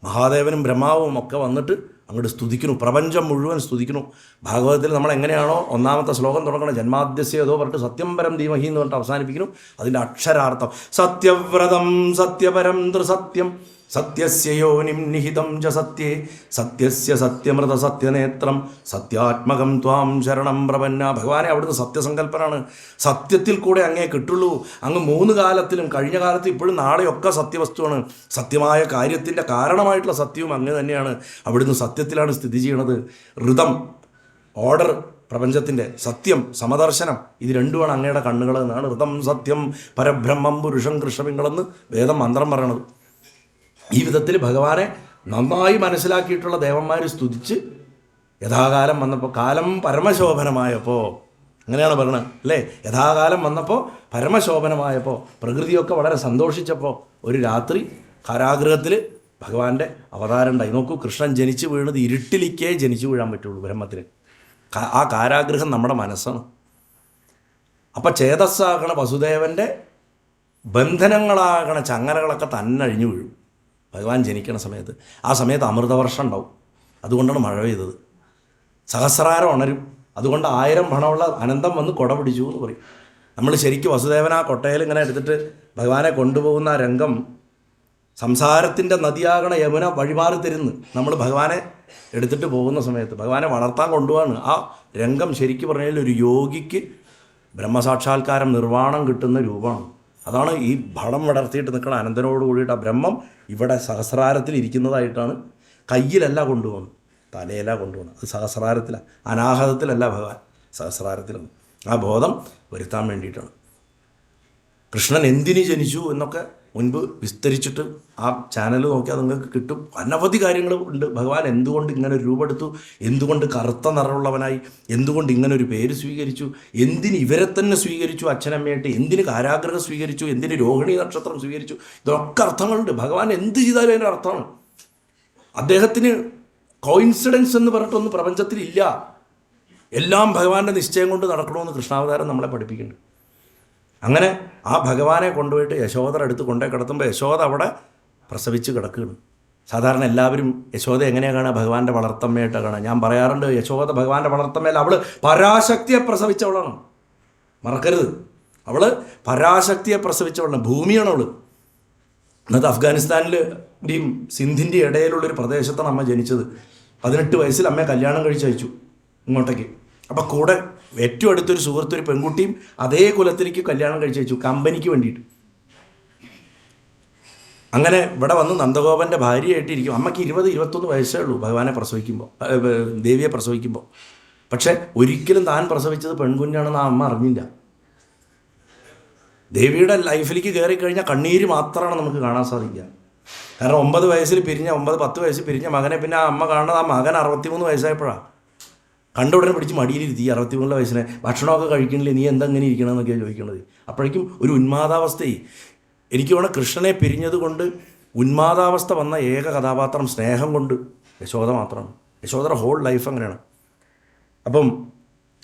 മഹാദേവനും ബ്രഹ്മാവും ഒക്കെ വന്നിട്ട് അങ്ങോട്ട് സ്തുതിക്കുന്നു. പ്രപഞ്ചം മുഴുവൻ സ്തുതിക്കുന്നു. ഭാഗവതത്തിൽ നമ്മൾ എങ്ങനെയാണോ 1-ാമത്തെ ശ്ലോകം തുടങ്ങണം, ജന്മാദ്യസ്യ ഏതോ പറഞ്ഞിട്ട് സത്യം പരം ധീമഹി എന്ന് പറഞ്ഞിട്ട് അവസാനിപ്പിക്കുന്നു. അതിൻ്റെ അക്ഷരാർത്ഥം സത്യവ്രതം സത്യപരം ത്രിസത്യം സത്യസ്യ യോനിം നിഹിതം ച സത്യേ സത്യസ്യ സത്യമൃത സത്യനേത്രം സത്യാത്മകം ത്വാം ശരണം പ്രപന്ന. ഭഗവാനെ അവിടുന്ന് സത്യസങ്കല്പനാണ്. സത്യത്തിൽ കൂടെ അങ്ങേ കിട്ടുള്ളൂ. അങ്ങ് 3 കാലത്തിലും, കഴിഞ്ഞ കാലത്ത് ഇപ്പോഴും നാളെയൊക്കെ സത്യവസ്തുവാണ്. സത്യമായ കാര്യത്തിൻ്റെ കാരണമായിട്ടുള്ള സത്യവും അങ്ങ് തന്നെയാണ്. അവിടുന്ന് സത്യത്തിലാണ് സ്ഥിതി ചെയ്യണത്. ഋതം, ഓർഡർ, പ്രപഞ്ചത്തിൻ്റെ സത്യം, സമദർശനം, ഇത് രണ്ടുമാണ് അങ്ങയുടെ കണ്ണുകൾ എന്നാണ്. ഋതം സത്യം പരബ്രഹ്മം പുരുഷം കൃഷ്ണപിങ്ങളെന്ന് വേദം മന്ത്രം പറയണത്. ഈ വിധത്തിൽ ഭഗവാനെ നന്നായി മനസ്സിലാക്കിയിട്ടുള്ള ദേവന്മാർ സ്തുതിച്ച് യഥാകാലം വന്നപ്പോൾ, കാലം പരമശോഭനമായപ്പോൾ, അങ്ങനെയാണ് പറയണത് അല്ലേ, യഥാകാലം വന്നപ്പോൾ പരമശോഭനമായപ്പോൾ, പ്രകൃതിയൊക്കെ വളരെ സന്തോഷിച്ചപ്പോൾ ഒരു രാത്രി കാരാഗൃഹത്തിൽ ഭഗവാന്റെ അവതാരം ഉണ്ടായി. നോക്കൂ, കൃഷ്ണൻ ജനിച്ചു വീണത് ഇരുട്ടിലേക്കേ ജനിച്ചു വീഴാൻ പറ്റുള്ളൂ ബ്രഹ്മത്തിന്. ആ കാരാഗൃഹം നമ്മുടെ മനസ്സാണ്. അപ്പം ചേതസ്സാകണ വസുദേവൻ്റെ ബന്ധനങ്ങളാകണ ചങ്ങലകളൊക്കെ തന്നെ അഴിഞ്ഞു വീഴും ഭഗവാൻ ജനിക്കണ സമയത്ത്. ആ സമയത്ത് അമൃതവർഷം ഉണ്ടാവും. അതുകൊണ്ടാണ് മഴ പെയ്തത്. സഹസ്രാരം ഉണരും. അതുകൊണ്ട് 1000 ഭണമുള്ള അനന്തം വന്ന് കൊട പിടിച്ചു എന്ന് പറയും. നമ്മൾ ശരിക്കും വസുദേവൻ ആ കൊട്ടയിൽ ഇങ്ങനെ എടുത്തിട്ട് ഭഗവാനെ കൊണ്ടുപോകുന്ന ആ രംഗം സംസാരത്തിൻ്റെ നദിയാകണ യമുന വഴിമാറി തരുന്നു. നമ്മൾ ഭഗവാനെ എടുത്തിട്ട് പോകുന്ന സമയത്ത് ഭഗവാനെ വളർത്താൻ കൊണ്ടുപോകാണ്. ആ രംഗം ശരിക്കും പറഞ്ഞാൽ ഒരു യോഗിക്ക് ബ്രഹ്മസാക്ഷാത്കാരം നിർവ്വാണം കിട്ടുന്ന രൂപമാണ്. അതാണ് ഈ ഭളം വളർത്തിയിട്ട് നിൽക്കുന്ന അനന്തനോട് കൂടിയിട്ട് ആ ബ്രഹ്മം ഇവിടെ സഹസ്രാരത്തിൽ ഇരിക്കുന്നതായിട്ടാണ്. കയ്യിലല്ല കൊണ്ടുപോകുന്നത്, തലയില കൊണ്ടുപോകണം. അത് സഹസ്രാരത്തിലാണ്, അനാഹതത്തിലല്ല ഭഗവാൻ, സഹസ്രാരത്തിലാണ്. ആ ബോധം വരുത്താൻ വേണ്ടിയിട്ടാണ്. കൃഷ്ണൻ എന്തിന് ജനിച്ചു എന്നൊക്കെ മുൻപ് വിസ്തരിച്ചിട്ട് ആ ചാനൽ നോക്കിയാൽ നിങ്ങൾക്ക് കിട്ടും. അനവധി കാര്യങ്ങൾ ഉണ്ട്. ഭഗവാൻ എന്തുകൊണ്ട് ഇങ്ങനെ ഒരു രൂപമെടുത്തു, എന്തുകൊണ്ട് കറുത്ത നിറമുള്ളവനായി, എന്തുകൊണ്ട് ഇങ്ങനെ ഒരു പേര് സ്വീകരിച്ചു, എന്തിന് ഇവരെ തന്നെ സ്വീകരിച്ചു അച്ഛനമ്മയായിട്ട്, എന്തിന് കാരാഗ്രഹം സ്വീകരിച്ചു, എന്തിന് രോഹിണി നക്ഷത്രം സ്വീകരിച്ചു, ഇതൊക്കെ അർത്ഥങ്ങളുണ്ട്. ഭഗവാൻ എന്ത് ചെയ്താലും അതിൻ്റെ അർത്ഥമാണ്. അദ്ദേഹത്തിന് കോയിൻസിഡൻസ് എന്ന് പറഞ്ഞിട്ടൊന്നും പ്രപഞ്ചത്തിലില്ല. എല്ലാം ഭഗവാന്റെ നിശ്ചയം കൊണ്ട് നടക്കണമെന്ന് കൃഷ്ണാവതാരം നമ്മളെ പഠിപ്പിക്കുന്നുണ്ട്. അങ്ങനെ ആ ഭഗവാനെ കൊണ്ടുപോയിട്ട് യശോദര അടുത്ത് കൊണ്ടുപോയി കിടത്തുമ്പോൾ യശോദ അവിടെ പ്രസവിച്ച് കിടക്കുകയാണ്. സാധാരണ എല്ലാവരും യശോദ എങ്ങനെയാണ് കാണുക? ഭഗവാന്റെ വളർത്തമ്മയായിട്ടാണ് കാണുക. ഞാൻ പറയാറുണ്ട്, യശോദ ഭഗവാന്റെ വളർത്തമ്മയല്ല, അവൾ പരാശക്തിയെ പ്രസവിച്ചവളാണ്. മറക്കരുത്, അവൾ പരാശക്തിയെ പ്രസവിച്ചവളാണ്. ഭൂമിയാണ് അവൾ. ഇന്നത്തെ അഫ്ഗാനിസ്ഥാനിൻ്റെയും സിന്ധിൻ്റെ ഇടയിലുള്ളൊരു പ്രദേശത്താണ് അമ്മ ജനിച്ചത്. 18 വയസ്സിൽ അമ്മയെ കല്യാണം കഴിച്ചയച്ചു ഇങ്ങോട്ടേക്ക്. അപ്പം കൂടെ ഏറ്റവും അടുത്തൊരു സുഹൃത്തൊരു പെൺകുട്ടിയും അതേ കുലത്തിലേക്ക് കല്യാണം കഴിച്ചയച്ചു, കമ്പനിക്ക് വേണ്ടിയിട്ട്. അങ്ങനെ ഇവിടെ വന്ന് നന്ദഗോപൻ്റെ ഭാര്യയായിട്ടിരിക്കും. അമ്മയ്ക്ക് 20-21 വയസ്സേ ഉള്ളൂ ഭഗവാനെ പ്രസവിക്കുമ്പോൾ, ദേവിയെ പ്രസവിക്കുമ്പോൾ. പക്ഷേ ഒരിക്കലും താൻ പ്രസവിച്ചത് പെൺകുഞ്ഞാണെന്ന് ആ അമ്മ അറിഞ്ഞില്ല. ദേവിയുടെ ലൈഫിലേക്ക് കയറിക്കഴിഞ്ഞാൽ കണ്ണീര് മാത്രമാണ് നമുക്ക് കാണാൻ സാധിക്കുക. കാരണം 9 വയസ്സിൽ പിരിഞ്ഞ 9-10 വയസ്സിൽ പിരിഞ്ഞ മകനെ പിന്നെ ആ അമ്മ കാണുന്നത് ആ മകൻ 63 വയസ്സായപ്പോഴാണ്. കണ്ട ഉടനെ പിടിച്ച് മടിയിലിരുത്തി. 63 വയസ്സിനെ ഭക്ഷണമൊക്കെ കഴിക്കണില്ലേ, നീ എന്താ ഇങ്ങനെ ഇരിക്കണമെന്നൊക്കെയാണ് ചോദിക്കുന്നത്. അപ്പോഴേക്കും ഒരു ഉന്മാദാവസ്ഥയായി. എനിക്ക് വേണം കൃഷ്ണനെ പിരിഞ്ഞത് കൊണ്ട് ഉന്മാദാവസ്ഥ വന്ന ഏക കഥാപാത്രം സ്നേഹം കൊണ്ട് യശോദ മാത്രമാണ്. യശോദയുടെ ഹോൾ ലൈഫ് അങ്ങനെയാണ്. അപ്പം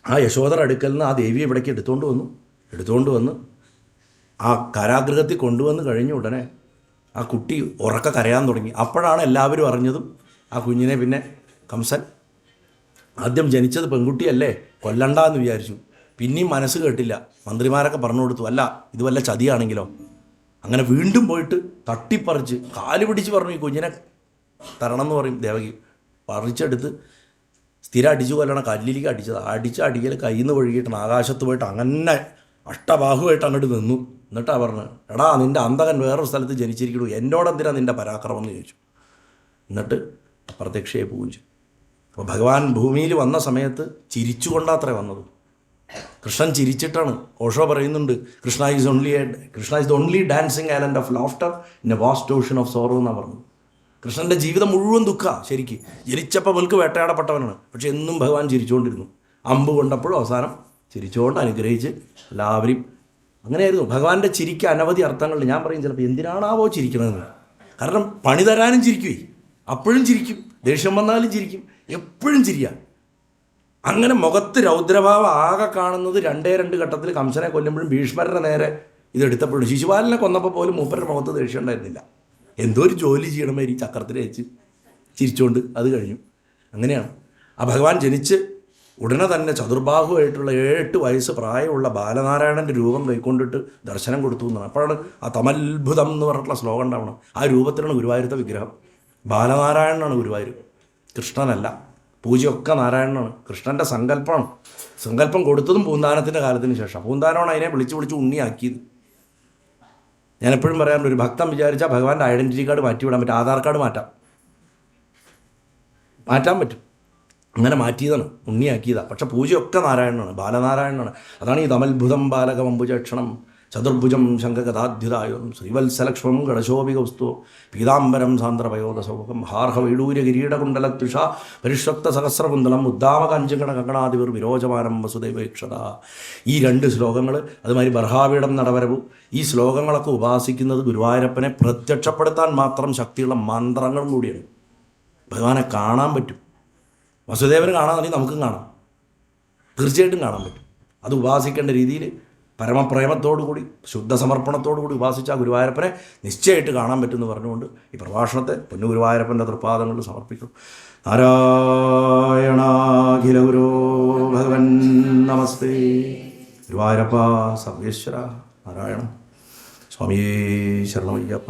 ആ യശോദയുടെ അടുക്കൽ നിന്ന് ആ ദേവിയെ ഇവിടേക്ക് എടുത്തുകൊണ്ട് വന്ന് ആ കാരാഗൃഹത്തിൽ കൊണ്ടുവന്ന് കഴിഞ്ഞ ഉടനെ ആ കുട്ടി ഉറക്ക കരയാൻ തുടങ്ങി. അപ്പോഴാണ് എല്ലാവരും അറിഞ്ഞതും ആ കുഞ്ഞിനെ പിന്നെ കംസൻ ആദ്യം ജനിച്ചത് പെൺകുട്ടിയല്ലേ, കൊല്ലണ്ടെന്ന് വിചാരിച്ചു. പിന്നെയും മനസ്സ് കേട്ടില്ല. മന്ത്രിമാരൊക്കെ പറഞ്ഞു കൊടുത്തു, അല്ല ഇത് വല്ല ചതിയാണെങ്കിലോ. അങ്ങനെ വീണ്ടും പോയിട്ട് തട്ടിപ്പറിച്ച് കാല് പിടിച്ച് പറഞ്ഞു ഈ കുഞ്ഞിനെ തരണം എന്ന് പറയും ദേവകി. പറിച്ചെടുത്ത് സ്ഥിരം അടിച്ചു കൊല്ലണ കല്ലിലേക്ക് അടിക്കൽ കയ്യിൽ നിന്ന് ഒഴുകിയിട്ടാണ് ആകാശത്ത് പോയിട്ട് അങ്ങനെ അഷ്ടബാഹുവായിട്ട് അങ്ങോട്ട് നിന്നു. എന്നിട്ടാണ് പറഞ്ഞത്, എടാ നിൻ്റെ അന്തകൻ വേറൊരു സ്ഥലത്ത് ജനിച്ചിരിക്കണു, എന്നോടെന്തിനാ നിൻ്റെ പരാക്രമം എന്ന് ചോദിച്ചു. എന്നിട്ട് അപ്രത്യക്ഷയെ പൂജിച്ചു. അപ്പോൾ ഭഗവാൻ ഭൂമിയിൽ വന്ന സമയത്ത് ചിരിച്ചുകൊണ്ടാത്രേ വന്നത്. കൃഷ്ണൻ ചിരിച്ചിട്ടാണ്. ഓഷോ പറയുന്നുണ്ട്, Krishna is the only dancing island of laughter in a vast ocean of sorrow എന്നാണ് പറഞ്ഞത്. കൃഷ്ണൻ്റെ ജീവിതം മുഴുവൻ ദുഃഖമാണ്. ശരിക്ക് ജനിച്ചപ്പോൾ മുൽക്ക് വേട്ടയാടപ്പെട്ടവനാണ്, പക്ഷെ എന്നും ഭഗവാൻ ചിരിച്ചുകൊണ്ടിരുന്നു. അമ്പ് കൊണ്ടപ്പോഴും അവസാനം ചിരിച്ചുകൊണ്ട് അനുഗ്രഹിച്ച് എല്ലാവരും. അങ്ങനെയായിരുന്നു ഭഗവാന്റെ ചിരിക്ക് അനവധി അർത്ഥങ്ങളുണ്ട്. ഞാൻ പറയും ചിലപ്പോൾ എന്തിനാണാവോ ചിരിക്കണമെന്ന്. കാരണം പണി തരാനും ചിരിക്കുവേ, അപ്പോഴും ചിരിക്കും, ദേഷ്യം വന്നാലും ചിരിക്കും, എപ്പോഴും ചിരിക്കുക. അങ്ങനെ മുഖത്ത് രൗദ്രഭാവം ആകെ കാണുന്നത് 2 ഘട്ടത്തിൽ കംസനെ കൊല്ലുമ്പോഴും ഭീഷ്മരുടെ നേരെ ഇതെടുത്തപ്പോഴും. ശിശുപാലനെ കൊന്നപ്പോൾ പോലും മൂപ്പരുടെ മുഖത്ത് ദേഷ്യം ഉണ്ടായിരുന്നില്ല. എന്തോ ഒരു ജോലി ചെയ്യണമാതിരി ചക്രത്തിൽ വെച്ച് ചിരിച്ചുകൊണ്ട് അത് കഴിഞ്ഞു. അങ്ങനെയാണ് ആ ഭഗവാൻ ജനിച്ച് ഉടനെ തന്നെ ചതുർബാഹുവായിട്ടുള്ള 8 വയസ്സ് പ്രായമുള്ള ബാലനാരായണൻ്റെ രൂപം കൈക്കൊണ്ടിട്ട് ദർശനം കൊടുത്തു എന്നാണ്. അപ്പോഴാണ് ആ തമത്ഭുതം എന്ന് പറഞ്ഞിട്ടുള്ള ശ്ലോകം ഉണ്ടാവണം. ആ രൂപത്തിലാണ് ഗുരുവായൂരത്തെ വിഗ്രഹം. ബാലനാരായണനാണ് ഗുരുവായൂർ, കൃഷ്ണനല്ല. പൂജയൊക്കെ നാരായണനാണ്, കൃഷ്ണൻ്റെ സങ്കല്പമാണ്. സങ്കല്പം കൊടുത്തതും പൂന്താനത്തിൻ്റെ കാലത്തിന് ശേഷം. പൂന്താനമാണ് അതിനെ വിളിച്ച് ഉണ്ണിയാക്കിയത്. ഞാൻ എപ്പോഴും പറയാറുണ്ട്, ഒരു ഭക്തൻ വിചാരിച്ചാൽ ഭഗവാന്റെ ഐഡൻറ്റിറ്റി കാർഡ് മാറ്റിവിടാൻ പറ്റും, ആധാർ കാർഡ് മാറ്റാൻ പറ്റും. അങ്ങനെ മാറ്റിയതാണ്, ഉണ്ണിയാക്കിയതാണ്. പക്ഷെ പൂജയൊക്കെ നാരായണനാണ്, ബാലനാരായണനാണ്. അതാണ് ഈ തമത്ഭുതം ബാലകമംബുജക്ഷണം ചതുർഭുജം ശംഖഗതാദ്യുതായം ശ്രീവത്സലക്ഷ്മം ഗണശോഭികൗസ്തു പീതാംബരം സാന്ദ്രപയോദസൗകം ഹാർഹവൈഡൂര്യ കിരീടകുണ്ടലത്വിഷ പരിഷ്വക്ത സഹസ്രകുന്തളം ഉദ്ദാമകാഞ്ചങ്കണ കങ്കണാദിവർ വിരോചമാനം വസുദൈവേക്ഷത. ഈ 2 ശ്ലോകങ്ങൾ, അതുമാതിരി ബർഹാപീഠം നടവരവും, ഈ ശ്ലോകങ്ങളൊക്കെ ഉപാസിക്കുന്നത് ഗുരുവായൂരപ്പനെ പ്രത്യക്ഷപ്പെടുത്താൻ മാത്രം ശക്തിയുള്ള മന്ത്രങ്ങളും കൂടിയാണ്. ഭഗവാനെ കാണാൻ പറ്റും. വസുദേവന് കാണാമെന്നുണ്ടെങ്കിൽ നമുക്കും കാണാം, തീർച്ചയായിട്ടും കാണാൻ പറ്റും. അത് ഉപാസിക്കേണ്ട രീതിയിൽ പരമപ്രേമത്തോടുകൂടി ശുദ്ധസമർപ്പണത്തോടുകൂടി ഉപാസിച്ച ഗുരുവായൂരപ്പനെ നിശ്ചയമായിട്ട് കാണാൻ പറ്റുമെന്ന് പറഞ്ഞുകൊണ്ട് ഈ പ്രഭാഷണത്തെ പൊന്നു ഗുരുവായൂരപ്പൻ്റെ തൃപ്പാദങ്ങളിൽ സമർപ്പിക്കും. നാരായണാഖില ഗുരോ ഭഗവൻ നമസ്തേ. ഗുരുവായൂരപ്പ സർവേശ്വര നാരായണ സ്വാമിയേ ശരണമയ്യപ്പ.